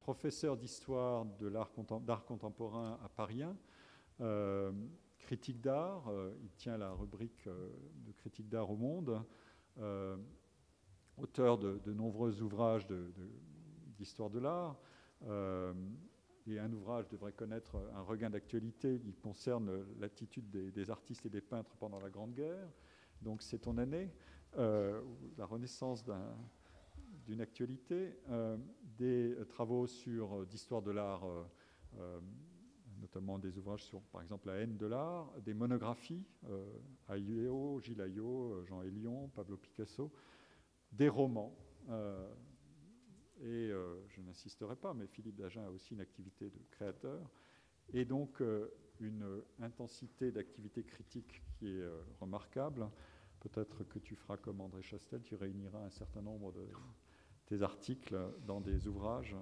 professeur d'histoire d'art contemporain à Paris 1, critique d'art, il tient la rubrique de critique d'art au Monde, auteur de nombreux ouvrages d'histoire de l'art, et un ouvrage devrait connaître un regain d'actualité qui concerne l'attitude des artistes et des peintres pendant la Grande Guerre. Donc c'est ton année, la renaissance d'une actualité, des travaux d'histoire de l'art, notamment des ouvrages sur, par exemple, la haine de l'art, des monographies, Aïllot, Gilles Aïllot, Jean Hélion, Pablo Picasso, des romans. Et je n'insisterai pas, mais Philippe Dagen a aussi une activité de créateur, et donc une intensité d'activité critique qui est remarquable. Peut-être que tu feras comme André Chastel, tu réuniras un certain nombre de tes articles dans des ouvrages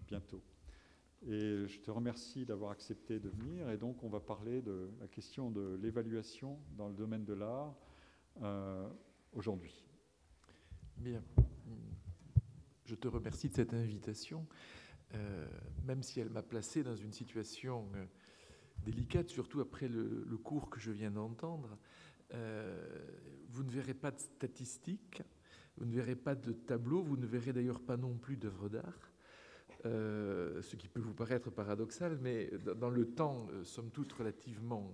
bientôt. Et je te remercie d'avoir accepté de venir. Et donc, on va parler de la question de l'évaluation dans le domaine de l'art aujourd'hui. Bien. Je te remercie de cette invitation, même si elle m'a placé dans une situation délicate, surtout après le cours que je viens d'entendre. Vous ne verrez pas de statistiques, vous ne verrez pas de tableaux, vous ne verrez d'ailleurs pas non plus d'œuvres d'art. Ce qui peut vous paraître paradoxal, mais dans le temps, somme toute relativement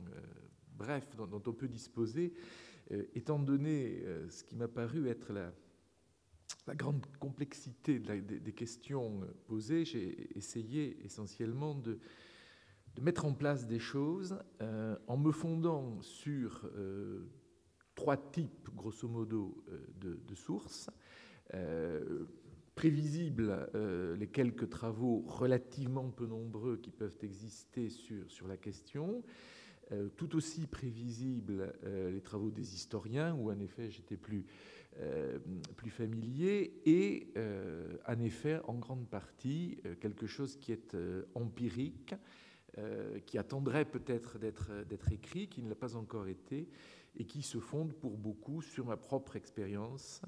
bref, dont on peut disposer, étant donné ce qui m'a paru être la grande complexité des questions posées, j'ai essayé essentiellement de mettre en place des choses en me fondant sur 3 types, grosso modo, de sources. Prévisibles les quelques travaux relativement peu nombreux qui peuvent exister sur la question, tout aussi prévisibles les travaux des historiens, où en effet j'étais plus familier, et en effet en grande partie quelque chose qui est empirique, qui attendrait peut-être d'être écrit, qui ne l'a pas encore été, et qui se fonde pour beaucoup sur ma propre expérience,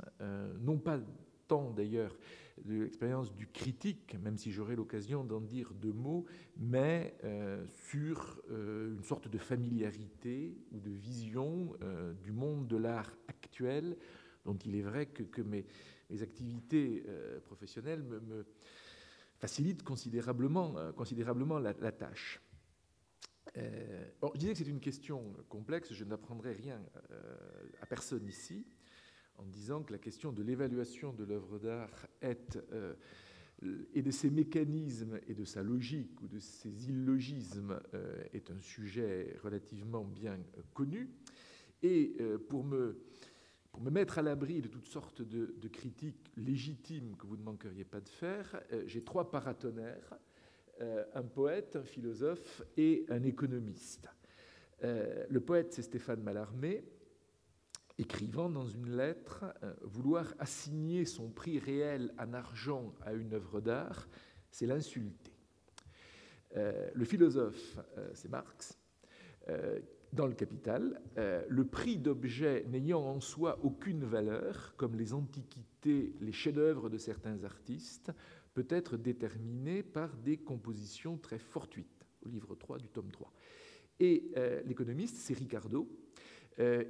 non pas tant d'ailleurs de l'expérience du critique, même si j'aurai l'occasion d'en dire 2 mots, mais sur une sorte de familiarité ou de vision du monde de l'art actuel, dont il est vrai que mes activités professionnelles me facilitent considérablement la tâche. Je disais que c'est une question complexe, je n'apprendrai rien à personne ici, en disant que la question de l'évaluation de l'œuvre d'art et de ses mécanismes et de sa logique ou de ses illogismes est un sujet relativement bien connu. Et pour me mettre à l'abri de toutes sortes de critiques légitimes que vous ne manqueriez pas de faire, j'ai 3 paratonnerres, un poète, un philosophe et un économiste. Le poète, c'est Stéphane Mallarmé, écrivant dans une lettre vouloir assigner son prix réel en argent à une œuvre d'art, c'est l'insulter. Le philosophe, c'est Marx, dans le Capital, le prix d'objets n'ayant en soi aucune valeur, comme les antiquités, les chefs-d'œuvre de certains artistes, peut être déterminé par des compositions très fortuites, au livre 3 du tome 3. Et l'économiste, c'est Ricardo,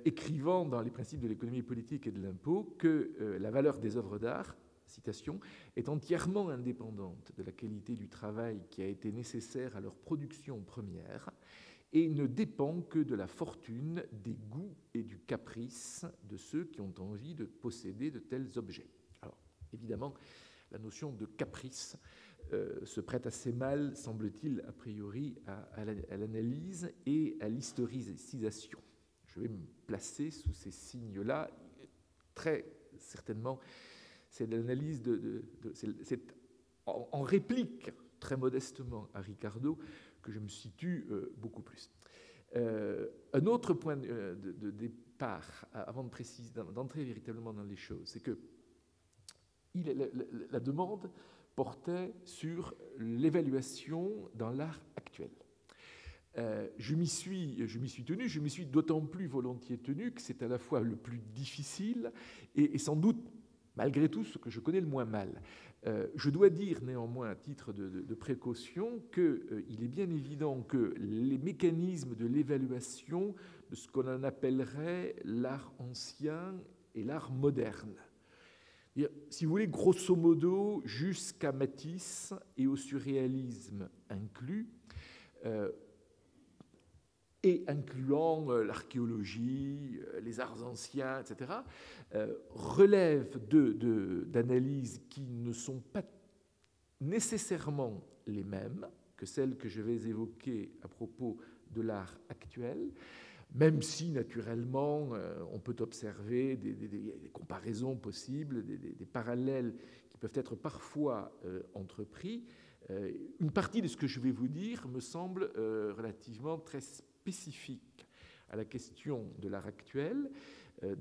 écrivant dans les principes de l'économie politique et de l'impôt que la valeur des œuvres d'art, citation, est entièrement indépendante de la qualité du travail qui a été nécessaire à leur production première et ne dépend que de la fortune, des goûts et du caprice de ceux qui ont envie de posséder de tels objets. Alors, évidemment, la notion de caprice se prête assez mal, semble-t-il, a priori, à l'analyse et à l'historicisation. Je vais me placer sous ces signes-là. Très certainement, c'est l'analyse c'est en réplique, très modestement, à Ricardo, que je me situe beaucoup plus. Un autre point de départ, avant d'entrer véritablement dans les choses, c'est que la demande portait sur l'évaluation dans l'art actuel. Je m'y suis tenu, je m'y suis d'autant plus volontiers tenu que c'est à la fois le plus difficile et sans doute, malgré tout ce que je connais le moins mal. Je dois dire néanmoins, à titre de précaution, qu'il est bien évident que les mécanismes de l'évaluation de ce qu'on appellerait l'art ancien et l'art moderne, si vous voulez, grosso modo, jusqu'à Matisse et au surréalisme inclus, et incluant l'archéologie, les arts anciens, etc., relèvent d'analyses qui ne sont pas nécessairement les mêmes que celles que je vais évoquer à propos de l'art actuel, même si, naturellement, on peut observer des comparaisons possibles, des parallèles qui peuvent être parfois entrepris. Une partie de ce que je vais vous dire me semble relativement très spécifique à la question de l'art actuel,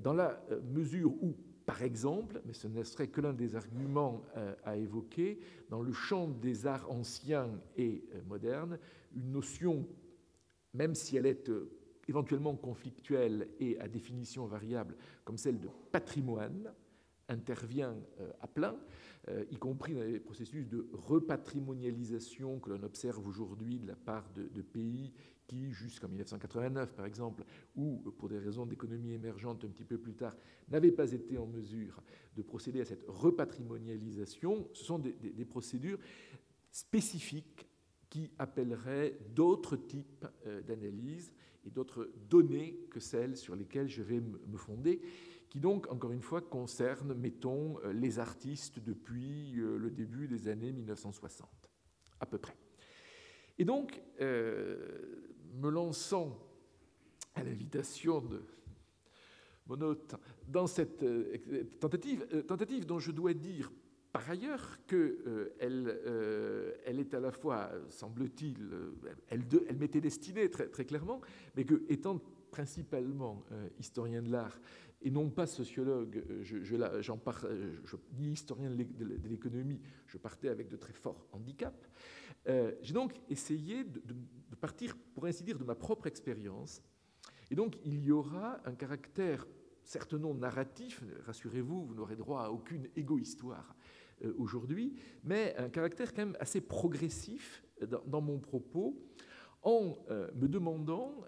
dans la mesure où, par exemple, mais ce ne serait que l'un des arguments à évoquer, dans le champ des arts anciens et modernes, une notion, même si elle est éventuellement conflictuelle et à définition variable, comme celle de patrimoine, intervient à plein, y compris dans les processus de repatrimonialisation que l'on observe aujourd'hui de la part de pays qui, jusqu'en 1989 par exemple, ou pour des raisons d'économie émergente un petit peu plus tard, n'avaient pas été en mesure de procéder à cette repatrimonialisation. Ce sont des procédures spécifiques qui appelleraient d'autres types d'analyses et d'autres données que celles sur lesquelles je vais me fonder, qui donc, encore une fois, concernent, mettons, les artistes depuis le début des années 1960, à peu près. Et donc, me lançant à l'invitation de mon hôte dans cette tentative dont je dois dire par ailleurs qu'elle est à la fois, semble-t-il, elle m'était destinée très clairement, mais que, étant principalement historien de l'art et non pas sociologue, ni historien de l'économie, je partais avec de très forts handicaps. J'ai donc essayé de partir, pour ainsi dire, de ma propre expérience. Et donc, il y aura un caractère, certes non narratif, rassurez-vous, vous n'aurez droit à aucune égo-histoire aujourd'hui, mais un caractère quand même assez progressif dans mon propos, en me demandant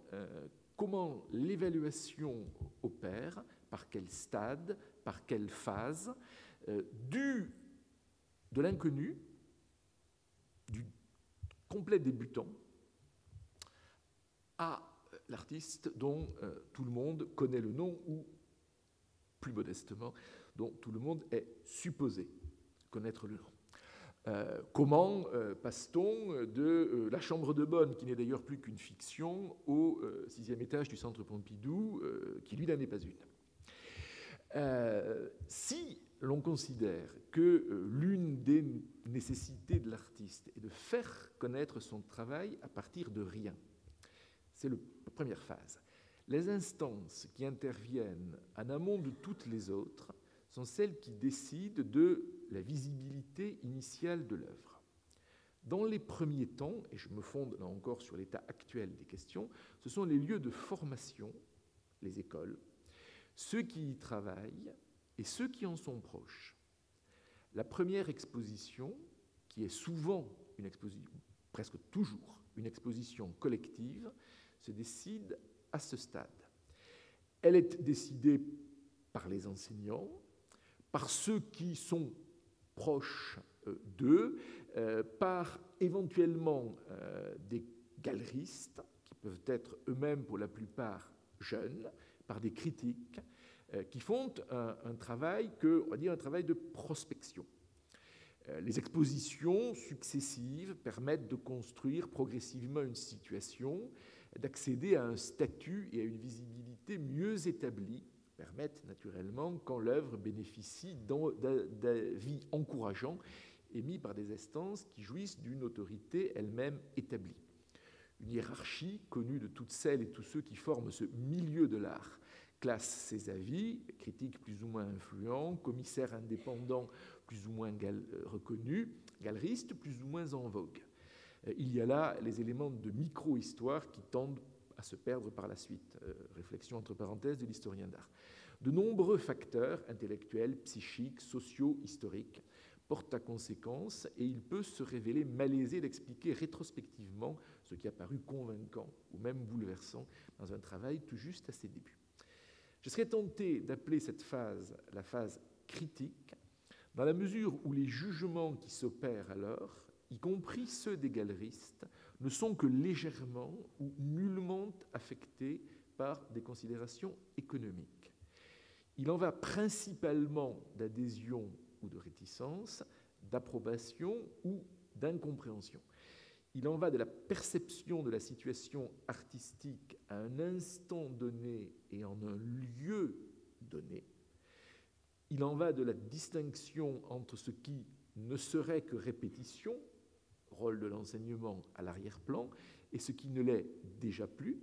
comment l'évaluation opère, par quel stade, par quelle phase, de l'inconnu, du complet débutant, à l'artiste dont tout le monde connaît le nom, ou plus modestement, dont tout le monde est supposé connaître le nom. Comment passe-t-on de La Chambre de Bonne, qui n'est d'ailleurs plus qu'une fiction, au 6e étage du Centre Pompidou, qui lui n'en est pas une? Si l'on considère que l'une des nécessités de l'artiste est de faire connaître son travail à partir de rien, c'est la première phase. Les instances qui interviennent en amont de toutes les autres sont celles qui décident de la visibilité initiale de l'œuvre. Dans les premiers temps, et je me fonde là encore sur l'état actuel des questions, ce sont les lieux de formation, les écoles, ceux qui y travaillent et ceux qui en sont proches. La première exposition, qui est souvent une exposition, presque toujours une exposition collective, se décide à ce stade. Elle est décidée par les enseignants, par ceux qui sont proches d'eux, par éventuellement des galeristes, qui peuvent être eux-mêmes pour la plupart jeunes, par des critiques, qui font un travail on va dire un travail de prospection. Les expositions successives permettent de construire progressivement une situation, d'accéder à un statut et à une visibilité mieux établis, permettent naturellement quand l'œuvre bénéficie d'avis encourageants émis par des instances qui jouissent d'une autorité elle-même établie. Une hiérarchie connue de toutes celles et tous ceux qui forment ce milieu de l'art classe ses avis, critiques plus ou moins influents, commissaires indépendants plus ou moins reconnus, galeristes plus ou moins en vogue. Il y a là les éléments de micro-histoire qui tendent à se perdre par la suite. Réflexion entre parenthèses de l'historien d'art. De nombreux facteurs intellectuels, psychiques, sociaux, historiques portent à conséquence et il peut se révéler malaisé d'expliquer rétrospectivement ce qui a paru convaincant ou même bouleversant dans un travail tout juste à ses débuts. Je serais tenté d'appeler cette phase la phase critique, dans la mesure où les jugements qui s'opèrent alors, y compris ceux des galeristes, ne sont que légèrement ou nullement affectés par des considérations économiques. Il en va principalement d'adhésion ou de réticence, d'approbation ou d'incompréhension. Il en va de la perception de la situation artistique à un instant donné et en un lieu donné. Il en va de la distinction entre ce qui ne serait que répétition, rôle de l'enseignement à l'arrière-plan, et ce qui ne l'est déjà plus.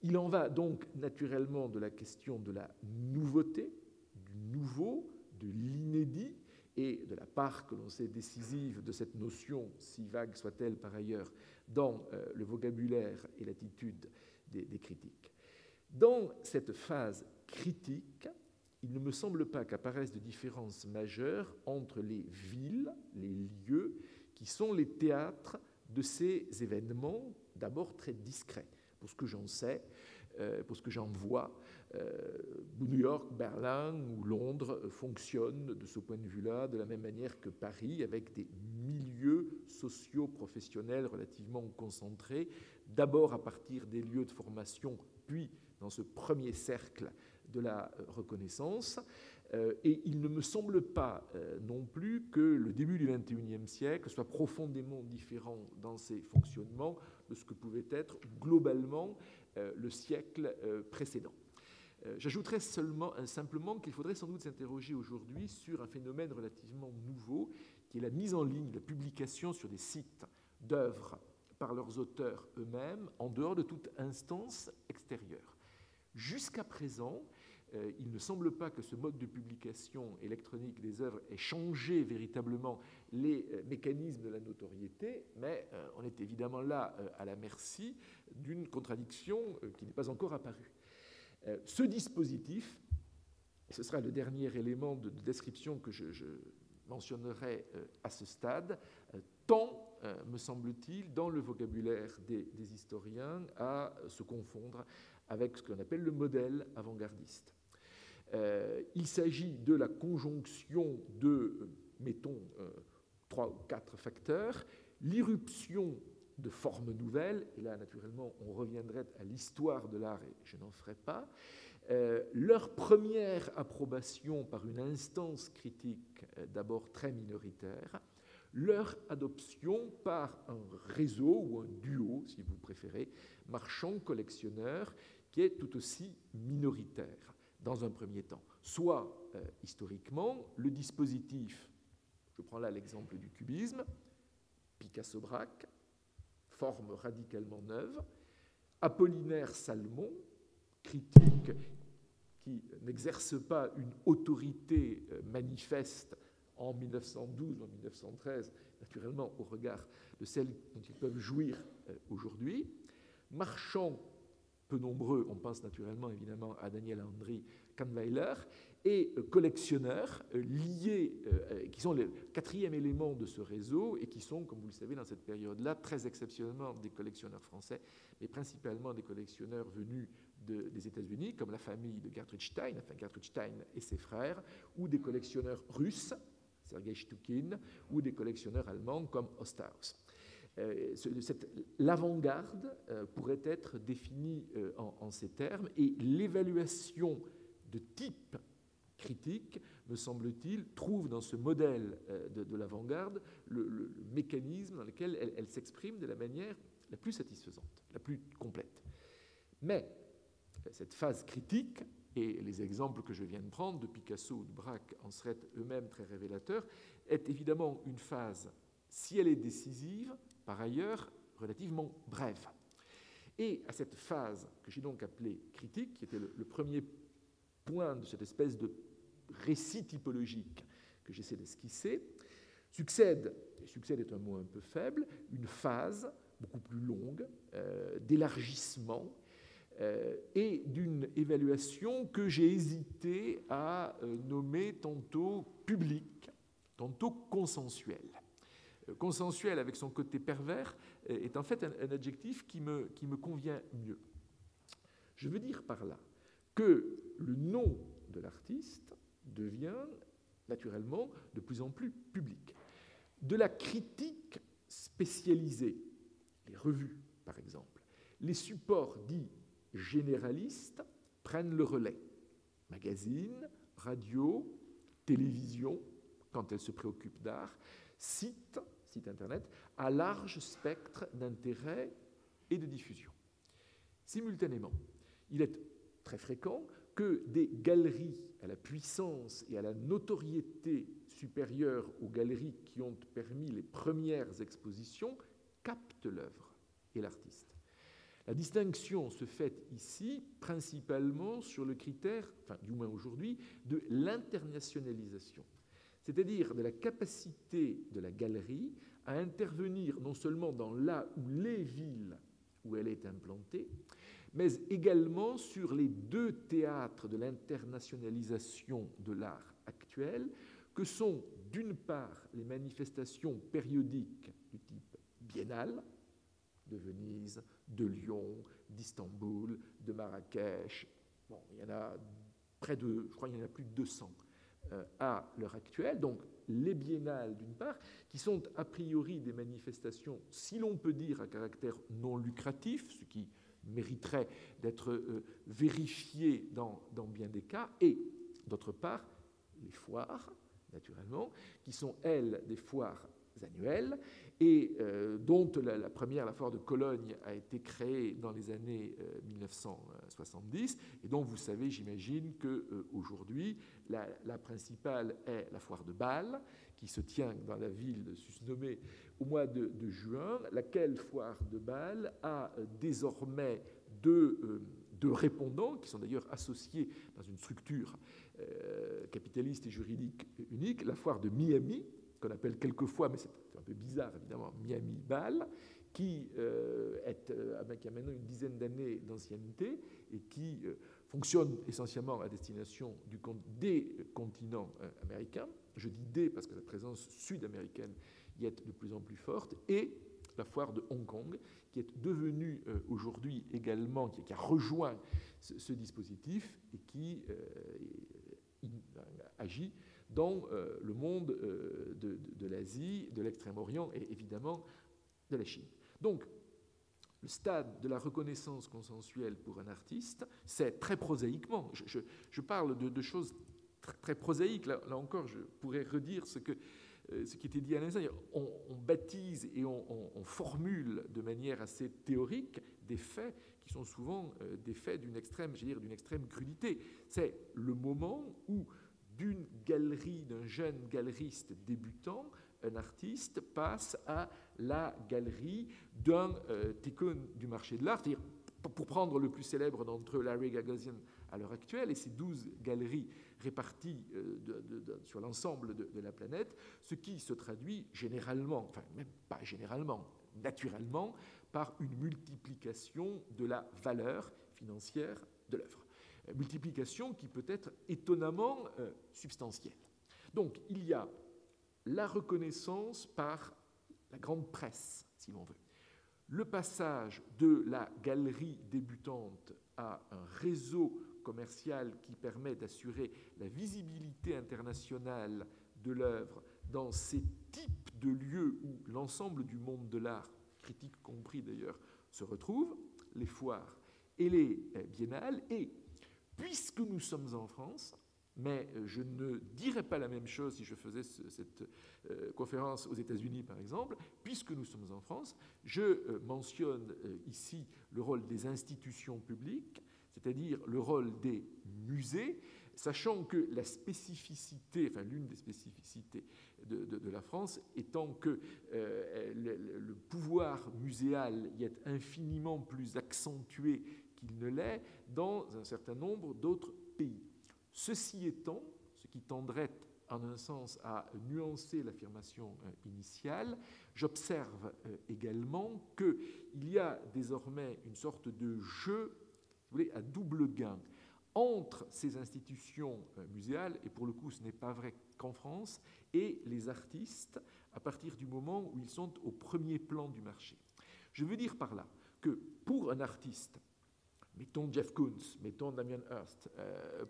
Il en va donc naturellement de la question de la nouveauté, du nouveau, de l'inédit, et de la part que l'on sait décisive de cette notion, si vague soit-elle par ailleurs, dans le vocabulaire et l'attitude des critiques. Dans cette phase critique, il ne me semble pas qu'apparaissent de différences majeures entre les villes, les lieux, qui sont les théâtres de ces événements, d'abord très discrets. Pour ce que j'en sais, pour ce que j'en vois, New York, Berlin ou Londres fonctionnent de ce point de vue-là de la même manière que Paris, avec des milieux socio-professionnels relativement concentrés, d'abord à partir des lieux de formation, puis dans ce premier cercle de la reconnaissance. Et il ne me semble pas non plus que le début du XXIe siècle soit profondément différent dans ses fonctionnements de ce que pouvait être globalement le siècle précédent. J'ajouterais simplement qu'il faudrait sans doute s'interroger aujourd'hui sur un phénomène relativement nouveau, qui est la mise en ligne, la publication sur des sites d'œuvres par leurs auteurs eux-mêmes, en dehors de toute instance extérieure. Jusqu'à présent, il ne semble pas que ce mode de publication électronique des œuvres ait changé véritablement les mécanismes de la notoriété, mais on est évidemment là à la merci d'une contradiction qui n'est pas encore apparue. Ce dispositif, et ce sera le dernier élément de description que je mentionnerai à ce stade, tend, me semble-t-il, dans le vocabulaire des historiens, à se confondre avec ce qu'on appelle le modèle avant-gardiste. Il s'agit de la conjonction de, mettons, 3 ou 4 facteurs, l'irruption de formes nouvelles, et là, naturellement, on reviendrait à l'histoire de l'art, et je n'en ferai pas, leur première approbation par une instance critique d'abord très minoritaire, leur adoption par un réseau ou un duo, si vous préférez, marchand-collectionneur, qui est tout aussi minoritaire dans un premier temps. Soit, historiquement, le dispositif, je prends là l'exemple du cubisme, Picasso-Braque, forme radicalement neuve, Apollinaire Salmon, critique qui n'exerce pas une autorité manifeste en 1912 ou en 1913, naturellement au regard de celles dont ils peuvent jouir aujourd'hui. Marchand, peu nombreux, on pense naturellement évidemment à Daniel Andry Kahnweiler, et collectionneurs liés, qui sont le 4e élément de ce réseau et qui sont, comme vous le savez, dans cette période-là, très exceptionnellement des collectionneurs français, mais principalement des collectionneurs venus des États-Unis, comme la famille de Gertrude Stein, enfin Gertrude Stein et ses frères, ou des collectionneurs russes, Sergei Shtukin, ou des collectionneurs allemands comme Osthaus. L'avant-garde pourrait être définie en ces termes, et l'évaluation de type critique, me semble-t-il, trouve dans ce modèle de l'avant-garde le mécanisme dans lequel elle s'exprime de la manière la plus satisfaisante, la plus complète. Mais cette phase critique, et les exemples que je viens de prendre de Picasso ou de Braque en seraient eux-mêmes très révélateurs, est évidemment une phase, si elle est décisive, par ailleurs relativement brève. Et à cette phase que j'ai donc appelée critique, qui était le premier point de cette espèce de récit typologique que j'essaie d'esquisser, succède, et succède est un mot un peu faible, une phase beaucoup plus longue d'élargissement et d'une évaluation que j'ai hésité à nommer tantôt publique, tantôt consensuelle. Consensuel, avec son côté pervers, est en fait un adjectif qui me convient mieux. Je veux dire par là que le nom de l'artiste devient naturellement de plus en plus public. De la critique spécialisée, les revues par exemple, les supports dits généralistes prennent le relais. Magazines, radio, télévision, quand elles se préoccupent d'art, site internet, à large spectre d'intérêt et de diffusion. Simultanément, il est très fréquent que des galeries à la puissance et à la notoriété supérieures aux galeries qui ont permis les premières expositions captent l'œuvre et l'artiste. La distinction se fait ici principalement sur le critère, enfin du moins aujourd'hui, de l'internationalisation, c'est-à-dire de la capacité de la galerie à intervenir non seulement dans là où les villes où elle est implantée, mais également sur les deux théâtres de l'internationalisation de l'art actuel, que sont d'une part les manifestations périodiques du type biennale, de Venise, de Lyon, d'Istanbul, de Marrakech. Bon, il y en a près de, je crois qu'il y en a plus de 200 à l'heure actuelle. Donc, les biennales, d'une part, qui sont a priori des manifestations, si l'on peut dire, à caractère non lucratif, ce qui mériterait d'être vérifié dans bien des cas, et, d'autre part, les foires, naturellement, qui sont, elles, des foires annuelles, et dont la première, la foire de Cologne, a été créée dans les années 1970, et dont vous savez, j'imagine, qu'aujourd'hui, la principale est la foire de Bâle, qui se tient dans la ville susnommée au mois de juin, laquelle foire de Bâle a désormais deux répondants, qui sont d'ailleurs associés dans une structure capitaliste et juridique unique, la foire de Miami, qu'on appelle quelquefois, mais c'est un peu bizarre évidemment, Miami-Bâle, qui a maintenant une dizaine d'années d'ancienneté et qui fonctionne essentiellement à destination des continents américains. Je dis des parce que la présence sud-américaine y est de plus en plus forte, et la foire de Hong Kong, qui est devenue aujourd'hui également, qui a rejoint ce dispositif et qui agit dans le monde de l'Asie, de l'Extrême-Orient et évidemment de la Chine. Donc, le stade de la reconnaissance consensuelle pour un artiste, c'est très prosaïquement, je parle de choses très prosaïques, là encore je pourrais redire ce qui était dit à l'instant, on baptise et on formule de manière assez théorique des faits qui sont souvent des faits d'une extrême crudité. C'est le moment où d'une galerie, d'un jeune galeriste débutant, un artiste passe à la galerie d'un tycoon du marché de l'art, c'est-à-dire, pour prendre le plus célèbre d'entre eux, Larry Gagosian à l'heure actuelle, et ses 12 galeries réparties sur l'ensemble de la planète, ce qui se traduit généralement, enfin même pas généralement, naturellement, par une multiplication de la valeur financière de l'œuvre. Multiplication qui peut être étonnamment substantielle. Donc, il y a la reconnaissance par la grande presse, si l'on veut. Le passage de la galerie débutante à un réseau commercial qui permet d'assurer la visibilité internationale de l'œuvre dans ces types de lieux où l'ensemble du monde de l'art, critique compris d'ailleurs, se retrouve, les foires et les biennales, et puisque nous sommes en France, mais je ne dirais pas la même chose si je faisais cette conférence aux États-Unis, par exemple, puisque nous sommes en France, je mentionne ici le rôle des institutions publiques, c'est-à-dire le rôle des musées, sachant que la spécificité, enfin l'une des spécificités de la France étant que le pouvoir muséal y est infiniment plus accentué qu'il ne l'est dans un certain nombre d'autres pays. Ceci étant, ce qui tendrait en un sens à nuancer l'affirmation initiale, j'observe également qu'il y a désormais une sorte de jeu vous voulez, à double gain entre ces institutions muséales, et pour le coup ce n'est pas vrai qu'en France, et les artistes à partir du moment où ils sont au premier plan du marché. Je veux dire par là que pour un artiste, mettons Jeff Koons, mettons Damien Hirst,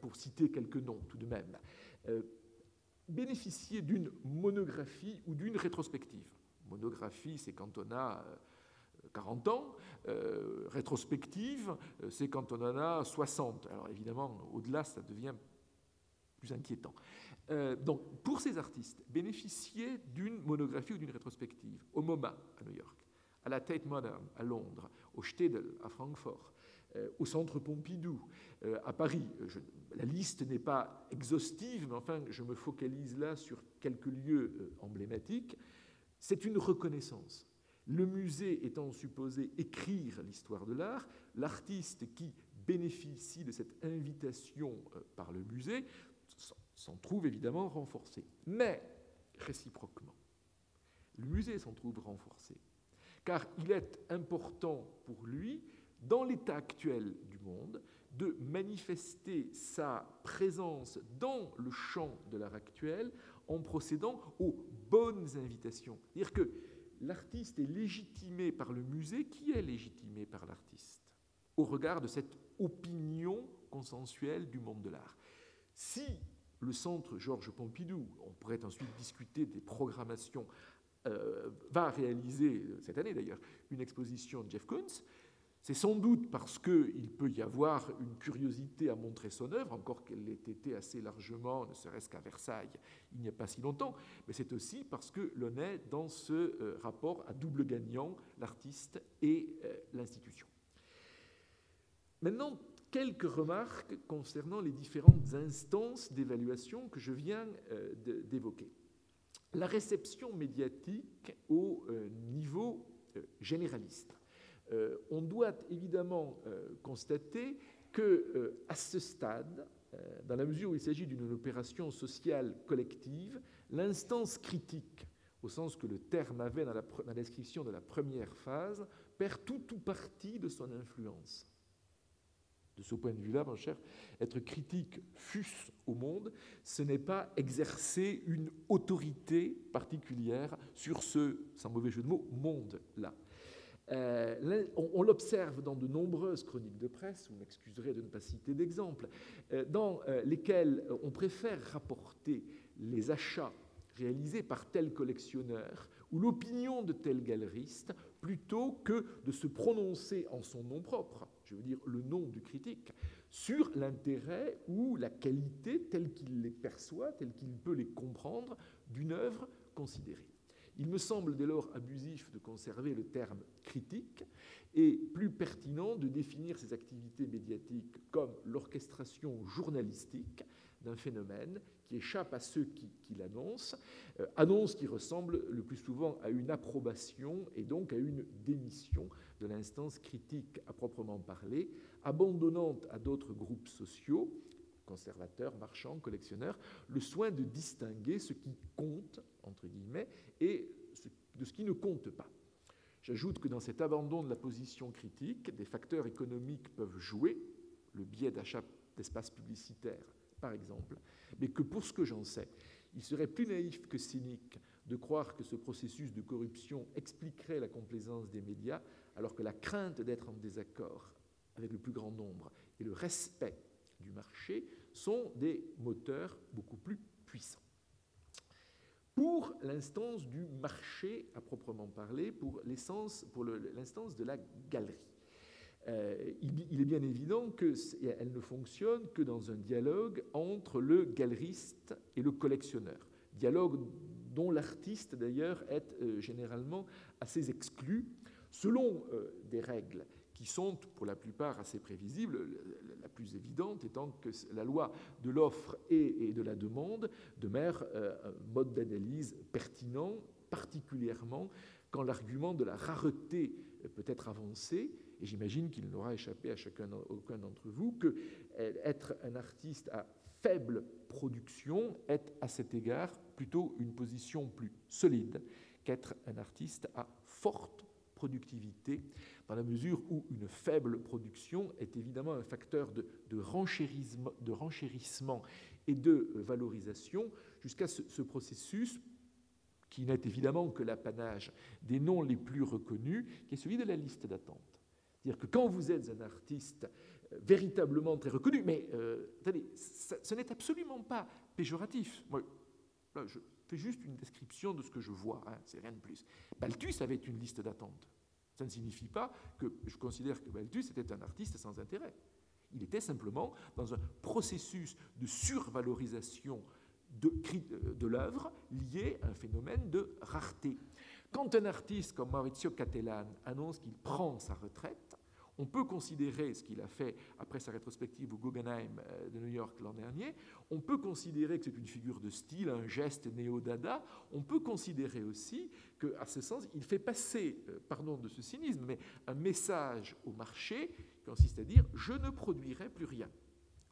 pour citer quelques noms tout de même, bénéficier d'une monographie ou d'une rétrospective. Monographie, c'est quand on a 40 ans, rétrospective, c'est quand on en a 60. Alors évidemment, au-delà, ça devient plus inquiétant. Donc, pour ces artistes, bénéficier d'une monographie ou d'une rétrospective au MoMA à New York, à la Tate Modern à Londres, au Stedel à Francfort, au Centre Pompidou à Paris. La liste n'est pas exhaustive, mais enfin, je me focalise là sur quelques lieux emblématiques. C'est une reconnaissance. Le musée étant supposé écrire l'histoire de l'art, l'artiste qui bénéficie de cette invitation par le musée s'en trouve évidemment renforcé. Mais, réciproquement, le musée s'en trouve renforcé, car il est important pour lui, dans l'état actuel du monde, de manifester sa présence dans le champ de l'art actuel en procédant aux bonnes invitations. C'est-à-dire que l'artiste est légitimé par le musée. Qui est légitimé par l'artiste au regard de cette opinion consensuelle du monde de l'art? Si le centre Georges Pompidou, on pourrait ensuite discuter des programmations, va réaliser, cette année d'ailleurs, une exposition de Jeff Koons, c'est sans doute parce qu'il peut y avoir une curiosité à montrer son œuvre, encore qu'elle l'ait été assez largement, ne serait-ce qu'à Versailles, il n'y a pas si longtemps, mais c'est aussi parce que l'on est dans ce rapport à double gagnant, l'artiste et l'institution. Maintenant, quelques remarques concernant les différentes instances d'évaluation que je viens d'évoquer. La réception médiatique au niveau généraliste. On doit évidemment constater qu'à ce stade, dans la mesure où il s'agit d'une opération sociale collective, l'instance critique, au sens que le terme avait dans la description de la première phase, perd tout ou partie de son influence. De ce point de vue-là, mon cher, être critique fût-ce au monde, ce n'est pas exercer une autorité particulière sur ce, sans mauvais jeu de mots, monde-là. On l'observe dans de nombreuses chroniques de presse, vous m'excuserez de ne pas citer d'exemples, dans lesquelles on préfère rapporter les achats réalisés par tel collectionneur ou l'opinion de tel galeriste plutôt que de se prononcer en son nom propre, je veux dire le nom du critique, sur l'intérêt ou la qualité telle qu'il les perçoit, telle qu'il peut les comprendre d'une œuvre considérée. Il me semble dès lors abusif de conserver le terme critique et plus pertinent de définir ces activités médiatiques comme l'orchestration journalistique d'un phénomène qui échappe à ceux qui l'annoncent, annonce qui ressemble le plus souvent à une approbation et donc à une démission de l'instance critique à proprement parler, abandonnant à d'autres groupes sociaux, conservateurs, marchands, collectionneurs, le soin de distinguer ce qui compte, entre guillemets, et de ce qui ne compte pas. J'ajoute que dans cet abandon de la position critique, des facteurs économiques peuvent jouer, le biais d'achat d'espaces publicitaires, par exemple, mais que pour ce que j'en sais, il serait plus naïf que cynique de croire que ce processus de corruption expliquerait la complaisance des médias, alors que la crainte d'être en désaccord avec le plus grand nombre et le respect du marché sont des moteurs beaucoup plus puissants. Pour l'instance du marché à proprement parler, pour l'instance de la galerie, il est bien évident qu'elle ne fonctionne que dans un dialogue entre le galeriste et le collectionneur. Dialogue dont l'artiste d'ailleurs est généralement assez exclu, selon des règles qui sont pour la plupart assez prévisibles, la plus évidente étant que la loi de l'offre et de la demande demeure un mode d'analyse pertinent, particulièrement quand l'argument de la rareté peut être avancé, et j'imagine qu'il n'aura échappé à aucun d'entre vous que être un artiste à faible production est à cet égard plutôt une position plus solide qu'être un artiste à forte production. productivité, dans la mesure où une faible production est évidemment un facteur de renchérissement et de valorisation, jusqu'à ce processus qui n'est évidemment que l'apanage des noms les plus reconnus, qui est celui de la liste d'attente. C'est-à-dire que quand vous êtes un artiste véritablement très reconnu, mais attendez, ce n'est absolument pas péjoratif. Moi, là, je fais juste une description de ce que je vois, hein, c'est rien de plus. Balthus avait une liste d'attente. Ça ne signifie pas que je considère que Balthus était un artiste sans intérêt. Il était simplement dans un processus de survalorisation de l'œuvre lié à un phénomène de rareté. Quand un artiste comme Maurizio Cattelan annonce qu'il prend sa retraite, on peut considérer ce qu'il a fait après sa rétrospective au Guggenheim de New York l'an dernier, on peut considérer que c'est une figure de style, un geste néo-dada, on peut considérer aussi qu'à ce sens, il fait passer, pardon de ce cynisme, mais un message au marché qui consiste à dire « je ne produirai plus rien ».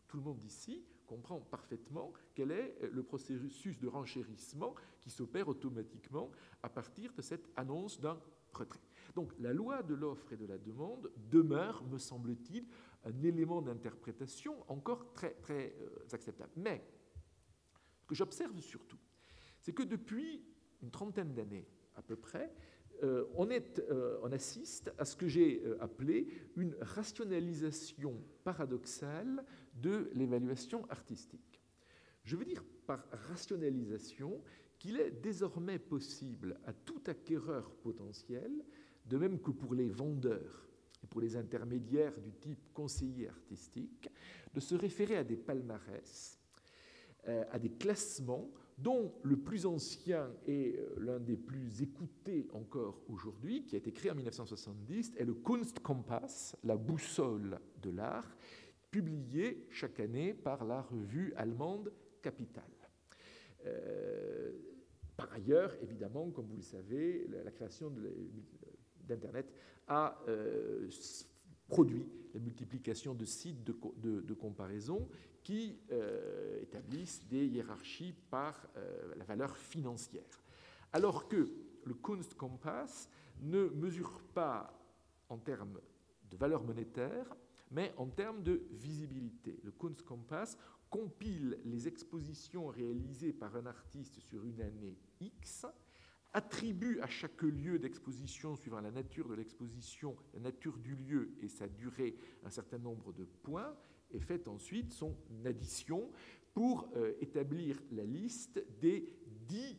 Tout le monde ici comprend parfaitement quel est le processus de renchérissement qui s'opère automatiquement à partir de cette annonce d'un retrait. Donc la loi de l'offre et de la demande demeure, me semble-t-il, un élément d'interprétation encore très, très acceptable. Mais ce que j'observe surtout, c'est que depuis une trentaine d'années à peu près, on assiste à ce que j'ai appelé une rationalisation paradoxale de l'évaluation artistique. Je veux dire par rationalisation qu'il est désormais possible à tout acquéreur potentiel, de même que pour les vendeurs et pour les intermédiaires du type conseiller artistique, de se référer à des palmarès, à des classements dont le plus ancien et l'un des plus écoutés encore aujourd'hui, qui a été créé en 1970, est le Kunstkompass, la boussole de l'art, publié chaque année par la revue allemande Capital. Par ailleurs, évidemment, comme vous le savez, la création d'Internet a produit la multiplication de sites de comparaison qui établissent des hiérarchies par la valeur financière. Alors que le Kunstkompass ne mesure pas en termes de valeur monétaire, mais en termes de visibilité. Le Kunstkompass compile les expositions réalisées par un artiste sur une année X, attribue à chaque lieu d'exposition, suivant la nature de l'exposition, la nature du lieu et sa durée, un certain nombre de points, et fait ensuite son addition pour établir la liste des 10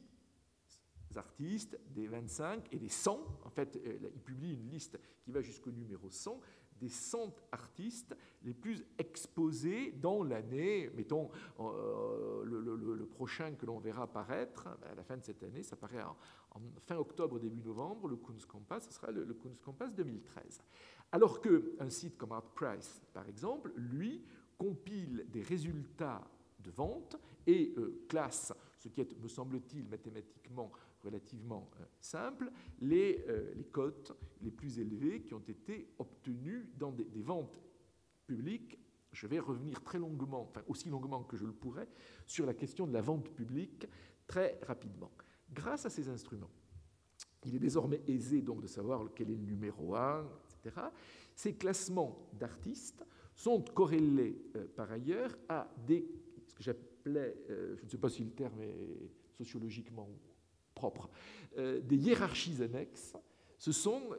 artistes, des 25 et des 100. En fait, il publie une liste qui va jusqu'au numéro 100, des 100 artistes les plus exposés dans l'année, mettons le prochain que l'on verra apparaître, à la fin de cette année, ça paraît en fin octobre, début novembre, le Kunstkompass, ce sera le Kunstkompass 2013. Alors qu'un site comme ArtPrice, par exemple, lui, compile des résultats de vente et classe, ce qui est, me semble-t-il, mathématiquement relativement simple, les cotes les plus élevées qui ont été obtenues dans des ventes publiques. Je vais revenir très longuement, enfin aussi longuement que je le pourrais, sur la question de la vente publique très rapidement. Grâce à ces instruments, il est désormais aisé donc de savoir quel est le numéro 1, etc. Ces classements d'artistes sont corrélés par ailleurs à ce que j'appelais, je ne sais pas si le terme est sociologiquement propre, des hiérarchies annexes. Ce sont,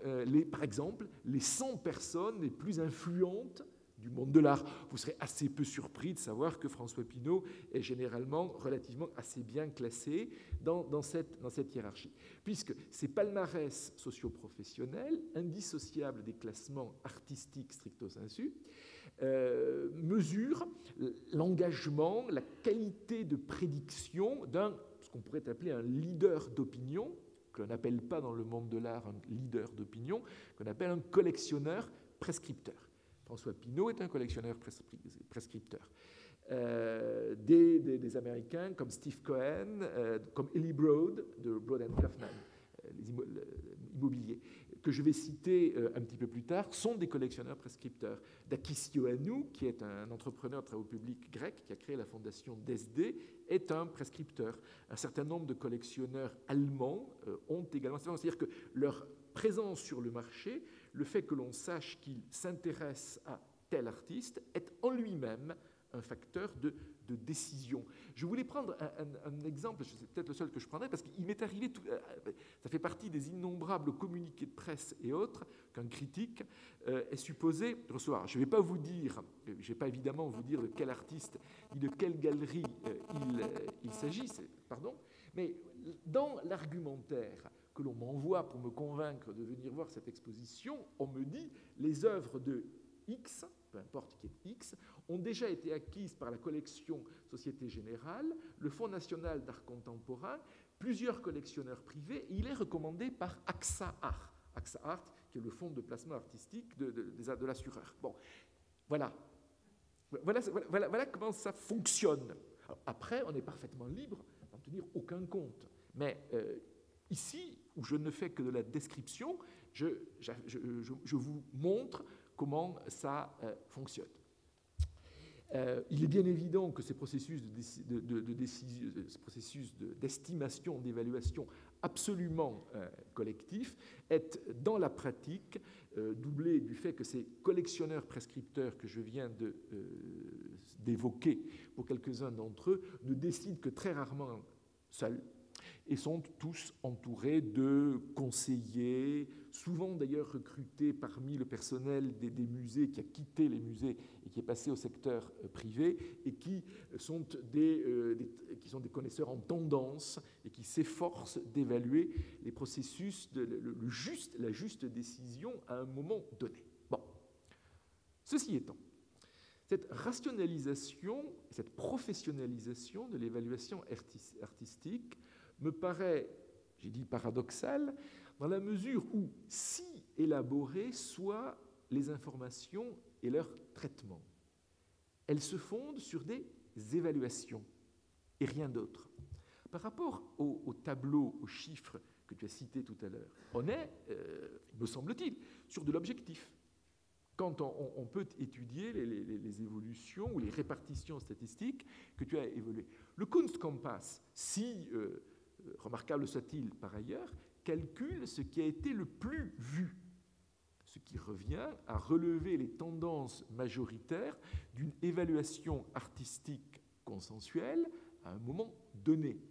par exemple, les 100 personnes les plus influentes du monde de l'art. Vous serez assez peu surpris de savoir que François Pinault est généralement relativement assez bien classé dans cette hiérarchie. Puisque ces palmarès socio-professionnels, indissociables des classements artistiques stricto sensu, mesurent l'engagement, la qualité de prédiction ce qu'on pourrait appeler un leader d'opinion, que l'on n'appelle pas dans le monde de l'art un leader d'opinion, qu'on appelle un collectionneur prescripteur. François Pinault est un collectionneur prescripteur. Des Américains comme Steve Cohen, comme Eli Broad, de Broad & Kaufman, l'immobilier, que je vais citer un petit peu plus tard, sont des collectionneurs prescripteurs. Dakis Ioannou, qui est un entrepreneur de travaux publics grec, qui a créé la fondation DESD, est un prescripteur. Un certain nombre de collectionneurs allemands ont également... C'est-à-dire que leur présence sur le marché, le fait que l'on sache qu'il s'intéresse à tel artiste est en lui-même un facteur de décision. Je voulais prendre un exemple, c'est peut-être le seul que je prendrai, parce qu'il m'est arrivé, ça fait partie des innombrables communiqués de presse et autres qu'un critique est supposé recevoir. Je ne vais pas vous dire, je ne vais pas évidemment vous dire de quel artiste ni de quelle galerie il s'agit, pardon, mais dans l'argumentaire que l'on m'envoie pour me convaincre de venir voir cette exposition, on me dit les œuvres de X, peu importe qui est X, ont déjà été acquises par la collection Société Générale, le Fonds national d'art contemporain, plusieurs collectionneurs privés, et il est recommandé par AXA Art. AXA Art, qui est le fonds de placement artistique de l'assureur. Bon, voilà comment ça fonctionne. Alors, après, on est parfaitement libre d'en tenir aucun compte. Mais ici, où je ne fais que de la description, je vous montre comment ça fonctionne. Il est bien évident que ces processus d'estimation, d'évaluation absolument collectifs est dans la pratique doublé du fait que ces collectionneurs prescripteurs que je viens d'évoquer pour quelques-uns d'entre eux ne décident que très rarement seuls et sont tous entourés de conseillers, souvent d'ailleurs recrutés parmi le personnel des musées qui a quitté les musées et qui est passé au secteur privé et qui sont des connaisseurs en tendance et qui s'efforcent d'évaluer les processus, la juste décision à un moment donné. Bon. Ceci étant, cette rationalisation, cette professionnalisation de l'évaluation artistique me paraît, j'ai dit paradoxal, dans la mesure où, si élaborées soient les informations et leur traitement, elles se fondent sur des évaluations et rien d'autre. Par rapport au tableau, aux chiffres que tu as cités tout à l'heure, on est, me semble-t-il, sur de l'objectif. Quand on peut étudier les évolutions ou les répartitions statistiques que tu as évaluées. Le Kunstkompass, si remarquable soit-il par ailleurs, calcule ce qui a été le plus vu, ce qui revient à relever les tendances majoritaires d'une évaluation artistique consensuelle à un moment donné.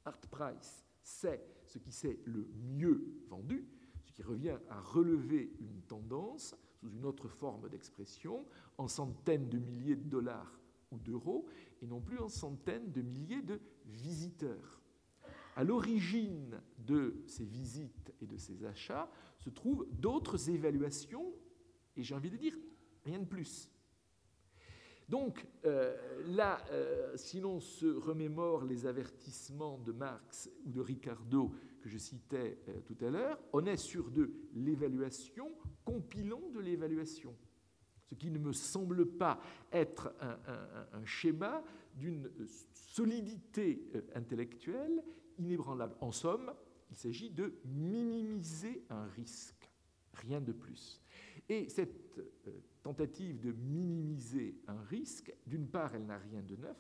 Artprice, c'est ce qui s'est le mieux vendu, ce qui revient à relever une tendance sous une autre forme d'expression en centaines de milliers de dollars ou d'euros et non plus en centaines de milliers de visiteurs. À l'origine de ces visites et de ces achats se trouvent d'autres évaluations, et j'ai envie de dire, rien de plus. Donc, là, si l'on se remémore les avertissements de Marx ou de Ricardo que je citais tout à l'heure, on est sur de l'évaluation, compilons de l'évaluation. Ce qui ne me semble pas être un schéma d'une solidité intellectuelle inébranlable. En somme, il s'agit de minimiser un risque, rien de plus. Et cette tentative de minimiser un risque, d'une part, elle n'a rien de neuf,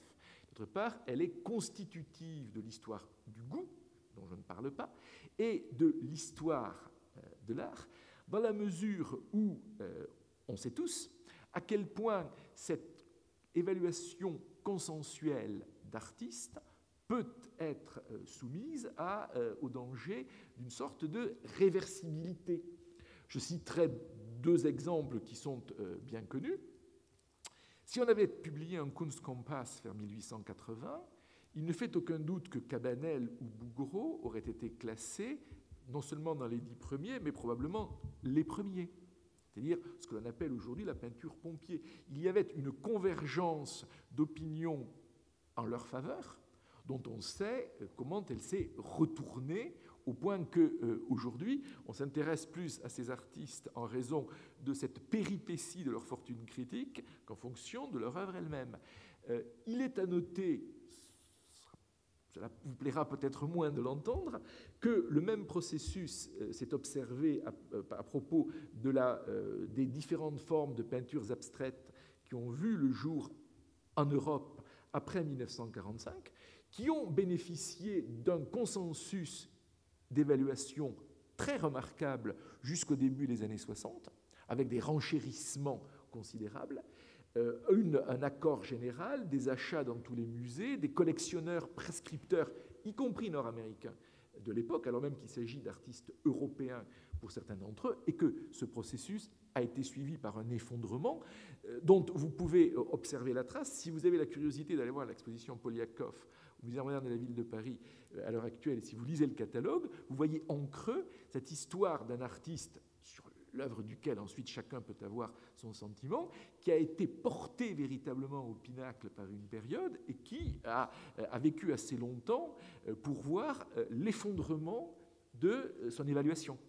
d'autre part, elle est constitutive de l'histoire du goût, dont je ne parle pas, et de l'histoire de l'art, dans la mesure où on sait tous à quel point cette évaluation consensuelle d'artistes peut être soumise au danger d'une sorte de réversibilité. Je citerai deux exemples qui sont bien connus. Si on avait publié un Kunstkompass vers 1880, il ne fait aucun doute que Cabanel ou Bouguereau auraient été classés non seulement dans les 10 premiers, mais probablement les premiers. C'est-à-dire ce que l'on appelle aujourd'hui la peinture pompier. Il y avait une convergence d'opinions en leur faveur, dont on sait comment elle s'est retournée, au point qu'aujourd'hui, on s'intéresse plus à ces artistes en raison de cette péripétie de leur fortune critique qu'en fonction de leur œuvre elle-même. Il est à noter, cela vous plaira peut-être moins de l'entendre, que le même processus s'est observé à propos des différentes formes de peintures abstraites qui ont vu le jour en Europe après 1945, qui ont bénéficié d'un consensus d'évaluation très remarquable jusqu'au début des années 60, avec des renchérissements considérables, un accord général, des achats dans tous les musées, des collectionneurs prescripteurs, y compris nord-américains de l'époque, alors même qu'il s'agit d'artistes européens pour certains d'entre eux, et que ce processus a été suivi par un effondrement dont vous pouvez observer la trace. Si vous avez la curiosité d'aller voir l'exposition Poliakov au Musée moderne de la ville de Paris à l'heure actuelle, et si vous lisez le catalogue, vous voyez en creux cette histoire d'un artiste sur l'œuvre duquel ensuite chacun peut avoir son sentiment, qui a été porté véritablement au pinacle par une période et qui a vécu assez longtemps pour voir l'effondrement de son évaluation.